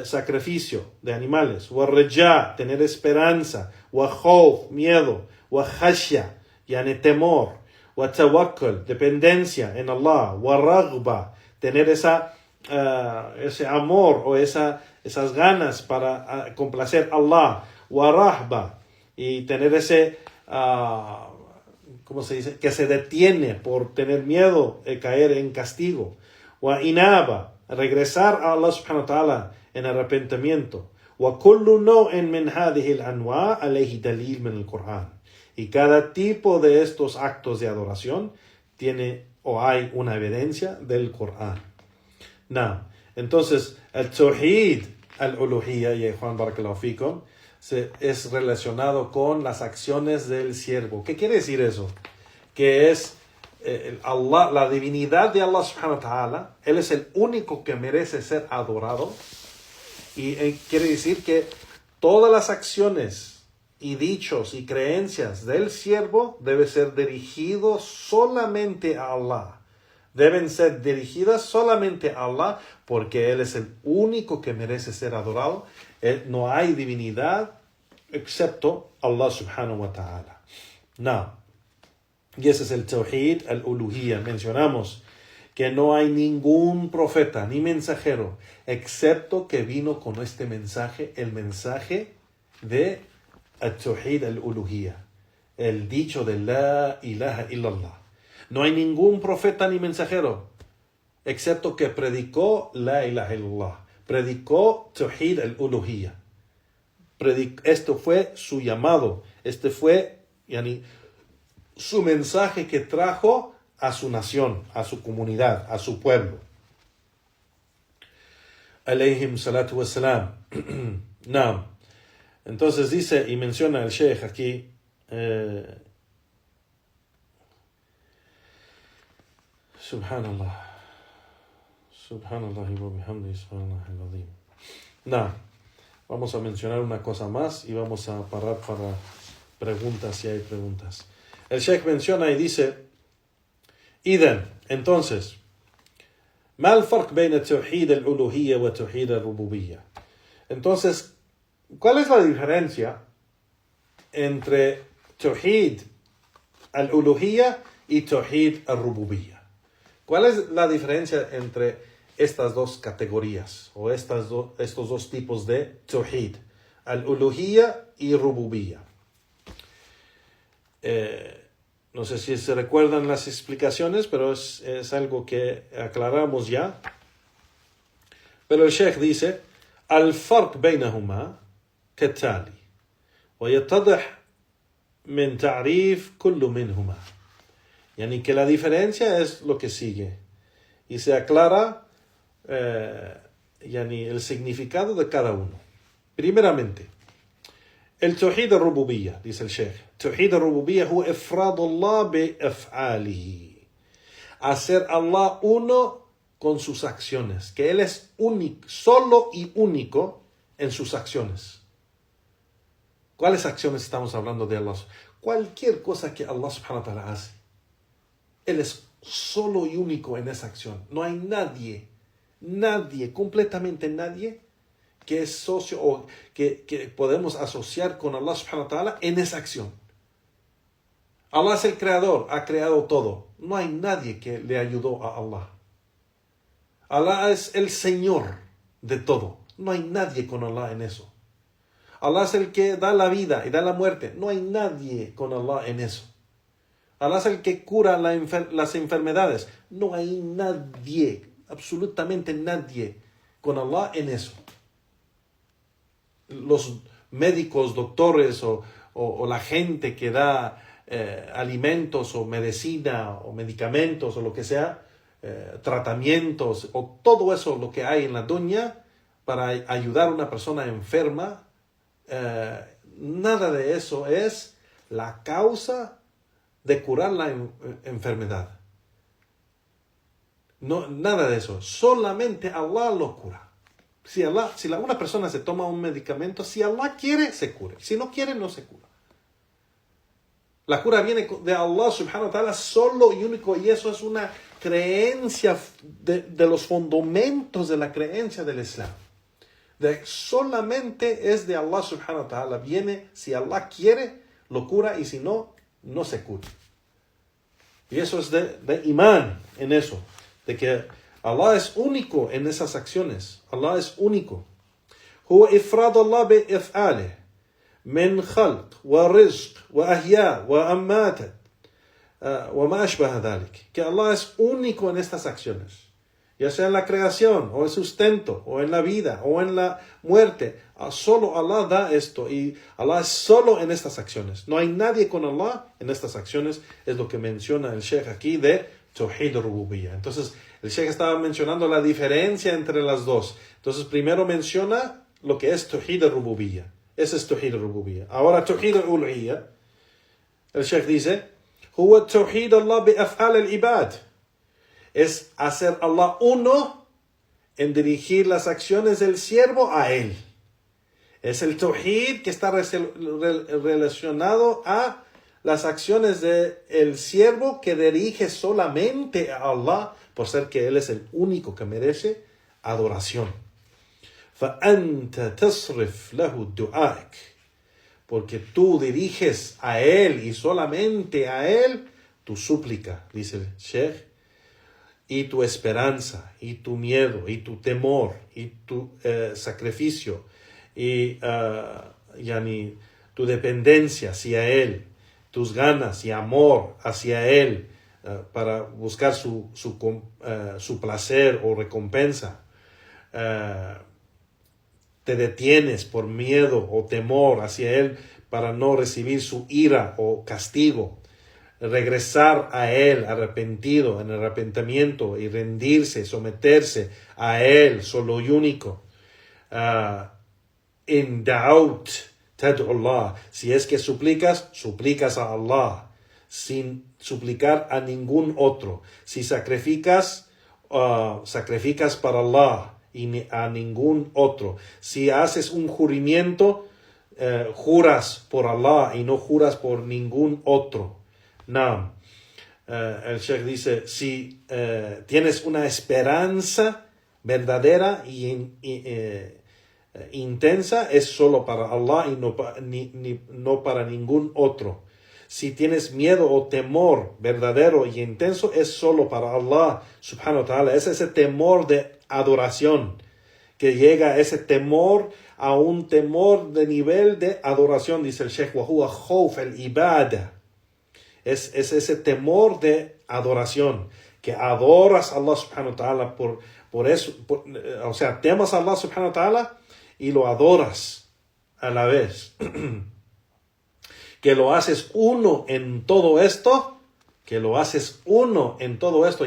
B: sacrificio de animales, wal raja, tener esperanza, wal khawf, miedo, wal khashya, yani temor, wal tawakkul, dependencia en Allah, wal raghba, tener ese amor o esas ganas para complacer a Allah, wa rahba, y tener ese, ¿cómo se dice? Que se detiene por tener miedo de caer en castigo, wa inaba, regresar a Allah subhanahu wa ta'ala en arrepentimiento, wa kullu naw'in min hadhihi al-anwa' alayhi dalil min al-Qur'an. Y cada tipo de estos actos de adoración tiene o hay una evidencia del Qur'an. Entonces, el tawhid al-uluhiyya, y Juan barakallahu fikum, es relacionado con las acciones del siervo. ¿Qué quiere decir eso? Que es Allah, la divinidad de Allah subhanahu wa ta'ala. Él es el único que merece ser adorado. Y quiere decir que todas las acciones y dichos y creencias del siervo deben ser dirigidos solamente a Allah. Deben ser dirigidas solamente a Allah, porque Él es el único que merece ser adorado. No hay divinidad excepto Allah subhanahu wa ta'ala. Y ese es el tawhid al-uluhiyya. Mencionamos que no hay ningún profeta ni mensajero excepto que vino con este mensaje, el mensaje de al-tawhid al-uluhiyya, el dicho de la ilaha illallah. No hay ningún profeta ni mensajero excepto que predicó la ilaha illallah, predicó tawhid al-uluhiyya. Esto fue su llamado, este fue su mensaje que trajo a su nación, a su comunidad, a su pueblo. Alayhim salatu wassalam. Entonces dice y menciona el Sheikh aquí, Subhanallah. Subhanallah wa bihamdihi, subhanallah al-azim. Vamos a mencionar una cosa más y vamos a parar para preguntas, si hay preguntas. El Sheikh menciona y dice, entonces, ¿ma al-farq bayna tawhid al-uluhiyya wa tawhid al-rububiyya? Entonces, ¿cuál es la diferencia entre tawhid al-uluhiyya y tawhid al-rububiyya? ¿Cuál es la diferencia entre estas dos categorías o estos dos tipos de tawhid, al-uluhiyya y rububiyya? No sé si se recuerdan las explicaciones, pero es algo que aclaramos ya. Pero el Sheikh dice, al-farq baynahuma كالتالي ويتضح من تعريف كل منهما. Yani que la diferencia es lo que sigue y se aclara el significado de cada uno. Primeramente, el tawhid al-rububiyya, dice el Sheikh. Tawhid al-rububiyya huwa ifradullah bi af'alihi. Hacer Allah uno con sus acciones, que Él es único, solo y único en sus acciones. ¿Cuáles acciones estamos hablando de Allah? Cualquier cosa que Allah subhanahu wa ta'ala hace, Él es solo y único en esa acción. No hay nadie, completamente nadie, que es socio o que podemos asociar con Allah subhanahu wa ta'ala en esa acción. Allah es el creador, ha creado todo. No hay nadie que le ayudó a Allah. Allah es el Señor de todo. No hay nadie con Allah en eso. Allah es el que da la vida y da la muerte. No hay nadie con Allah en eso. Allah es el que cura las enfermedades. No hay nadie, absolutamente nadie con Allah en eso. Los médicos, doctores o la gente que da alimentos o medicina o medicamentos o lo que sea, tratamientos o todo eso lo que hay en la dunya para ayudar a una persona enferma, nada de eso es la causa de curar la enfermedad. No, nada de eso. Solamente Allah lo cura. Una persona se toma un medicamento, si Allah quiere, se cura. Si no quiere, no se cura. La cura viene de Allah subhanahu wa ta'ala solo y único, y eso es una creencia de los fundamentos de la creencia del Islam. Solamente es de Allah subhanahu wa ta'ala. Viene, si Allah quiere, lo cura, y si no, no se cura. Y eso es de imán en eso, de que Allah es único en esas acciones. Allah es único. هو إفراد الله بإفعاله من خلق ورزق وأحياء وأمات وما أشبه ذلك. Que Allah es único en estas acciones, ya sea en la creación, o el sustento, o en la vida, o en la muerte. Solo Allah da esto, y Allah es solo en estas acciones. No hay nadie con Allah en estas acciones. Es lo que menciona el Sheikh aquí de Tawhid al-Rububiyyah. Entonces, el Sheikh estaba mencionando la diferencia entre las dos. Entonces, primero menciona lo que es Tawhid al-Rububiyyah. Ese es Tawhid al-Rububiyyah. Ahora, Tawhid al-Uluhiyyah. El Sheikh dice, هو التوحيد الله بأفعال العباد. Es hacer Allah uno en dirigir las acciones del siervo a Él. Es el Tawhid que está relacionado a las acciones del siervo, que dirige solamente a Allah, por ser que Él es el único que merece adoración. فَأَنْتَ تَصْرِفْ لَهُ دُعَائِكَ. Porque tú diriges a Él y solamente a Él tu súplica, dice el Sheikh, y tu esperanza, y tu miedo, y tu temor, y tu sacrificio, y tu dependencia hacia Él, tus ganas y amor hacia Él, para buscar su placer o recompensa. Te detienes por miedo o temor hacia Él para no recibir su ira o castigo. Regresar a Él arrepentido, en arrepentimiento, y rendirse, someterse a Él solo y único. In doubt, tad'u Allah. Si es que suplicas a Allah, sin suplicar a ningún otro. Si sacrificas para Allah y a ningún otro. Si haces un juramento, juras por Allah y no juras por ningún otro. Naam. El Sheikh dice, si tienes una esperanza verdadera y intensa, es solo para Allah y no para ningún otro. Si tienes miedo o temor verdadero y intenso, es solo para Allah subhanahu wa ta'ala. Es ese temor de adoración, que llega a ese temor, a un temor de nivel de adoración, dice el Sheikh, وَهُوَ خَوْفَ الْإِبَادَةِ. Es ese temor de adoración, que adoras a Allah subhanahu wa ta'ala por eso, o sea, temas a Allah subhanahu wa ta'ala y lo adoras a la vez. Que lo haces uno en todo esto, y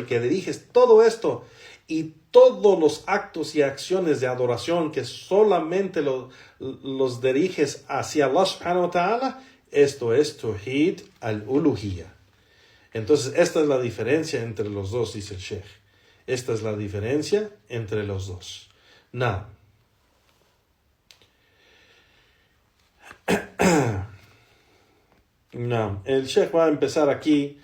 B: que diriges todo esto y todos los actos y acciones de adoración que solamente los diriges hacia Allah subhanahu wa ta'ala. Esto es Tawhid al-Uluhiyyah. Entonces, esta es la diferencia entre los dos, dice el Sheikh. Esta es la diferencia entre los dos. Now, el Sheikh va a empezar aquí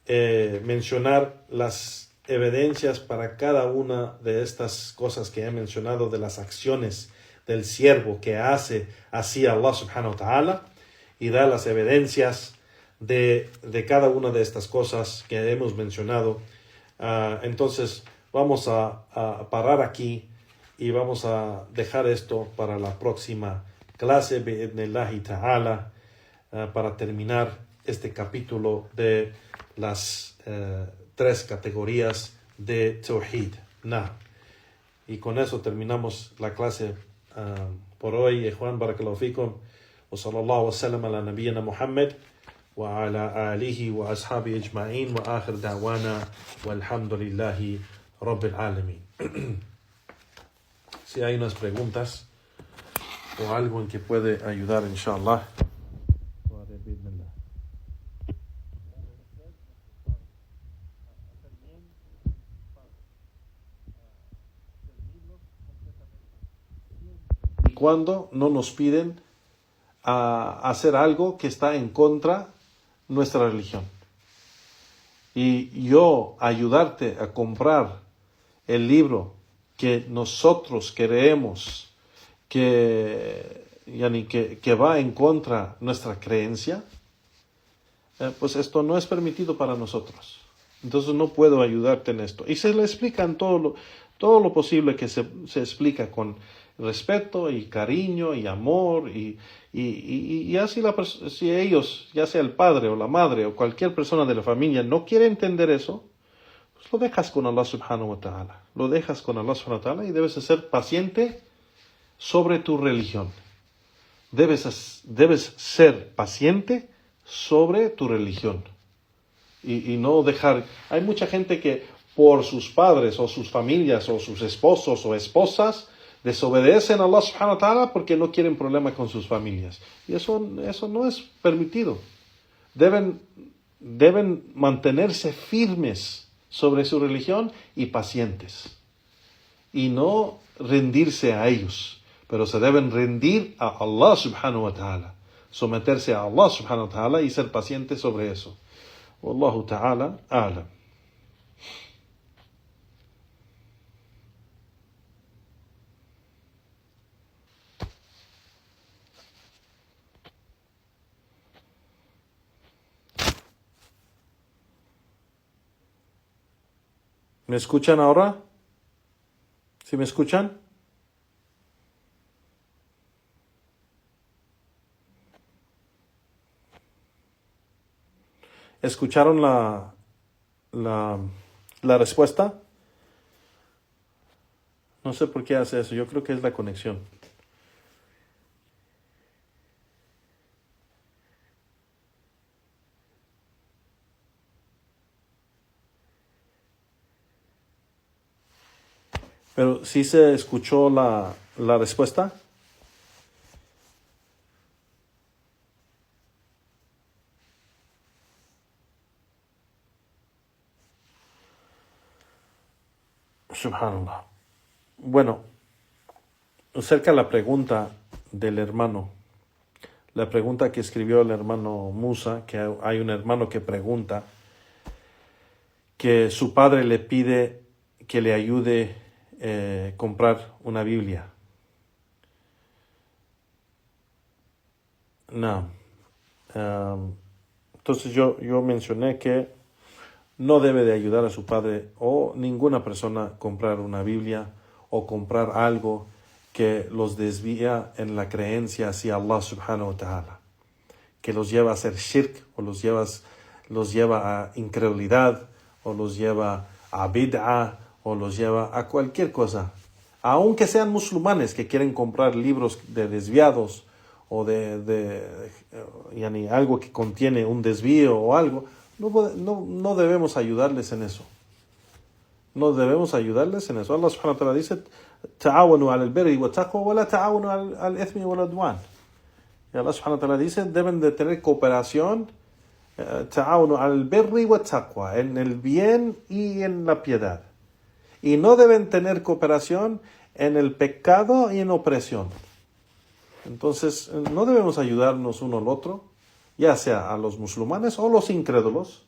B: mencionar las evidencias para cada una de estas cosas que he mencionado, de las acciones del siervo que hace hacia Allah subhanahu wa ta'ala, y da las evidencias de cada una de estas cosas que hemos mencionado. Entonces vamos a parar aquí y vamos a dejar esto para la próxima clase, bi'idhnillahi ta'ala, para terminar este capítulo de las 3 categorías de Tawhid. Y con eso terminamos la clase por hoy. Juan, barakallahu fikum. وصلى الله وسلم على نبينا محمد وعلى آله وأصحابه أجمعين وآخر دعوانا والحمد لله رب العالمين. Si hay unas preguntas o algo en que puede ayudar, inshallah. cuando no nos piden a hacer algo que está en contra de nuestra religión. Y yo ayudarte a comprar el libro que nosotros creemos que va en contra de nuestra creencia, pues esto no es permitido para nosotros. Entonces no puedo ayudarte en esto. Y se le explican todo lo posible, que se explica con respeto y cariño y amor y así si ellos, ya sea el padre o la madre o cualquier persona de la familia, no quiere entender eso, pues lo dejas con Allah subhanahu wa ta'ala. Lo dejas con Allah subhanahu wa ta'ala y debes ser paciente sobre tu religión. Debes ser paciente sobre tu religión. Y no dejar... Hay mucha gente que por sus padres o sus familias o sus esposos o esposas desobedecen a Allah subhanahu wa ta'ala porque no quieren problemas con sus familias. Y eso no es permitido. Deben mantenerse firmes sobre su religión y pacientes. Y no rendirse a ellos. Pero se deben rendir a Allah subhanahu wa ta'ala. Someterse a Allah subhanahu wa ta'ala y ser pacientes sobre eso. Wallahu ta'ala a'lam. ¿Me escuchan ahora? ¿Sí me escuchan? ¿Escucharon la respuesta? No sé por qué hace eso. Yo creo que es la conexión. Pero ¿sí se escuchó la respuesta? Subhanallah. Bueno, acerca de la pregunta del hermano, la pregunta que escribió el hermano Musa, que hay un hermano que pregunta que su padre le pide que le ayude a comprar una Biblia. No. Entonces yo mencioné que no debe de ayudar a su padre o ninguna persona a comprar una Biblia o comprar algo que los desvía en la creencia hacia Allah subhanahu wa ta'ala, que los lleva a hacer shirk o los lleva a incredulidad o los lleva a bid'ah o los lleva a cualquier cosa. Aunque sean musulmanes que quieren comprar libros de desviados o algo que contiene un desvío o algo, no debemos ayudarles en eso. No debemos ayudarles en eso. Allah subhanahu wa ta'ala dice: "Ta'awanu 'ala al-birri wa taqwa wa la ta'awanu 'ala al-ithmi wal 'udwan." Y Allah subhanahu wa ta'ala dice, deben de tener cooperación, ta'awanu 'ala al-birri wa taqwa, en el bien y en la piedad. Y no deben tener cooperación en el pecado y en opresión. Entonces, no debemos ayudarnos uno al otro, ya sea a los musulmanes o los incrédulos,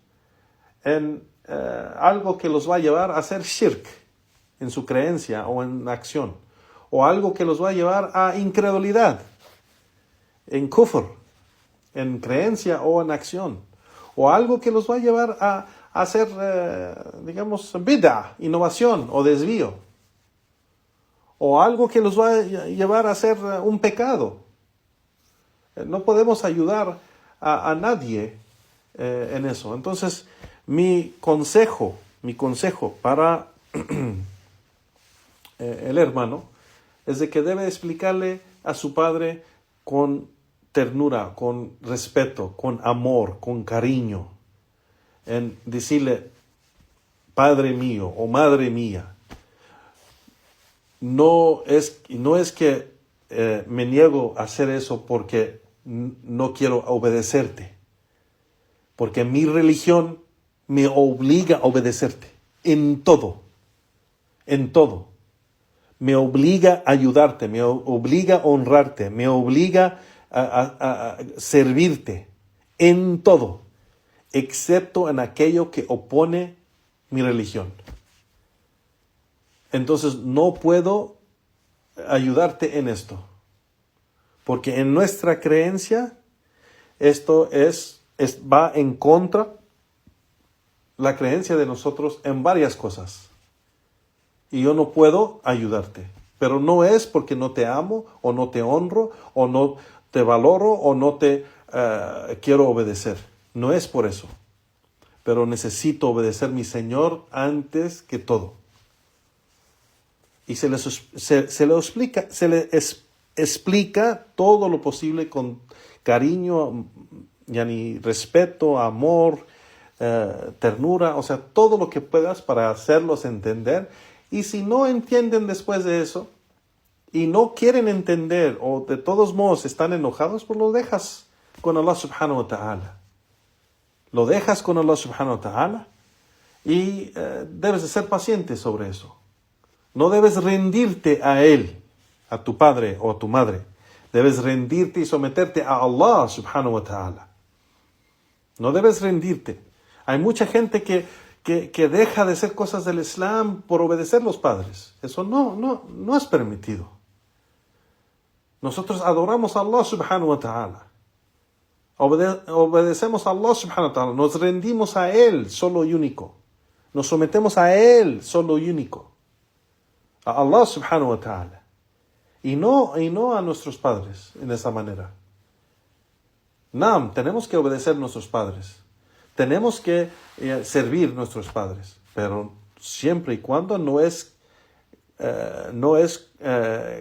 B: en algo que los va a llevar a hacer shirk en su creencia o en acción, o algo que los va a llevar a incredulidad, en kufr, en creencia o en acción, o algo que los va a llevar a hacer, bid'ah, innovación o desvío, o algo que los va a llevar a hacer un pecado. No podemos ayudar a nadie en eso. Entonces, mi consejo para el hermano es de que debe explicarle a su padre con ternura, con respeto, con amor, con cariño, en decirle: padre mío o madre mía, no es que me niego a hacer eso porque no quiero obedecerte, porque mi religión me obliga a obedecerte en todo. me obliga a ayudarte, me obliga a honrarte, me obliga a servirte en todo, excepto en aquello que opone mi religión. Entonces no puedo ayudarte en esto, porque en nuestra creencia esto va en contra la creencia de nosotros en varias cosas. Y yo no puedo ayudarte. Pero no es porque no te amo, o no te honro, o no te valoro, o no te quiero obedecer. No es por eso. Pero necesito obedecer a mi Señor antes que todo. Y se le explica todo lo posible con cariño, respeto, amor, ternura, o sea, todo lo que puedas para hacerlos entender. Y si no entienden después de eso y no quieren entender o de todos modos están enojados, pues lo dejas con Allah subhanahu wa ta'ala. Lo dejas con Allah subhanahu wa ta'ala y debes de ser paciente sobre eso. No debes rendirte a Él, a tu padre o a tu madre. Debes rendirte y someterte a Allah subhanahu wa ta'ala. No debes rendirte. Hay mucha gente que deja de hacer cosas del Islam por obedecer a los padres. Eso no es permitido. Nosotros adoramos a Allah subhanahu wa ta'ala. Obedecemos a Allah subhanahu wa ta'ala. Nos rendimos a Él solo y único. Nos sometemos a Él solo y único. A Allah subhanahu wa ta'ala. Y no a nuestros padres en esa manera. Tenemos que obedecer a nuestros padres. Tenemos que servir a nuestros padres. Pero siempre y cuando no es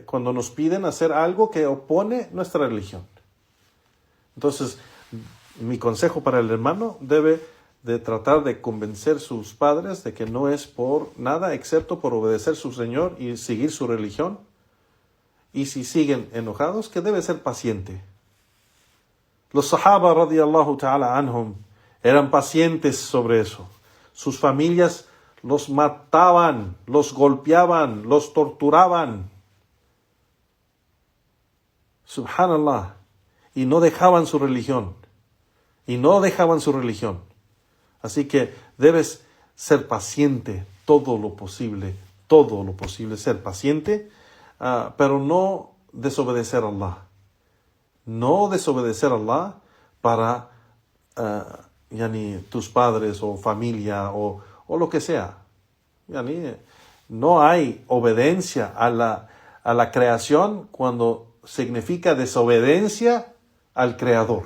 B: cuando nos piden hacer algo que opone nuestra religión. Entonces, mi consejo para el hermano debe de tratar de convencer a sus padres de que no es por nada excepto por obedecer a su Señor y seguir su religión. Y si siguen enojados, que debe ser paciente. Los Sahaba radiyallahu ta'ala anhum eran pacientes sobre eso. Sus familias los mataban, los golpeaban, los torturaban. Subhanallah. Y no dejaban su religión. Así que debes ser paciente todo lo posible, ser paciente, pero no desobedecer a Allah. No desobedecer a Allah para tus padres o familia o lo que sea. No hay obediencia a la creación cuando significa desobediencia al Creador.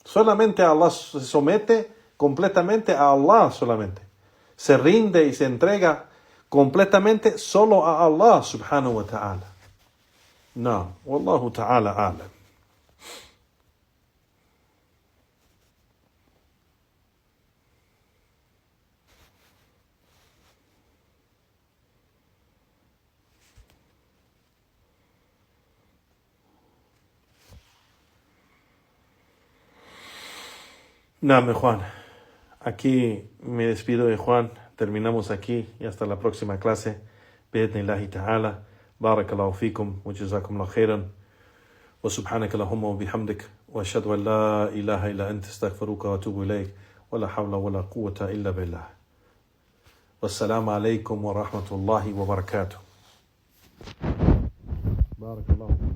B: Solamente Allah se somete completamente a Allah solamente. Se rinde y se entrega completamente solo a Allah subhanahu wa ta'ala. No, wallahu ta'ala a'lam. Nada, Juan. Aquí me despido de Juan. Terminamos aquí y hasta la próxima clase. Bi'idhnillahi ta'ala. Barakallahu fikum wa jazakumullahu khairan. Wa subhanaka Allahumma wa bihamdik. Wa ashhadu an la ilaha illa anta astaghfiruka wa atubu ilayk. Wa la hawla wa la quwwata illa billah. Wassalamu alaykum wa rahmatullahi wa barakatuh. Barakallahu.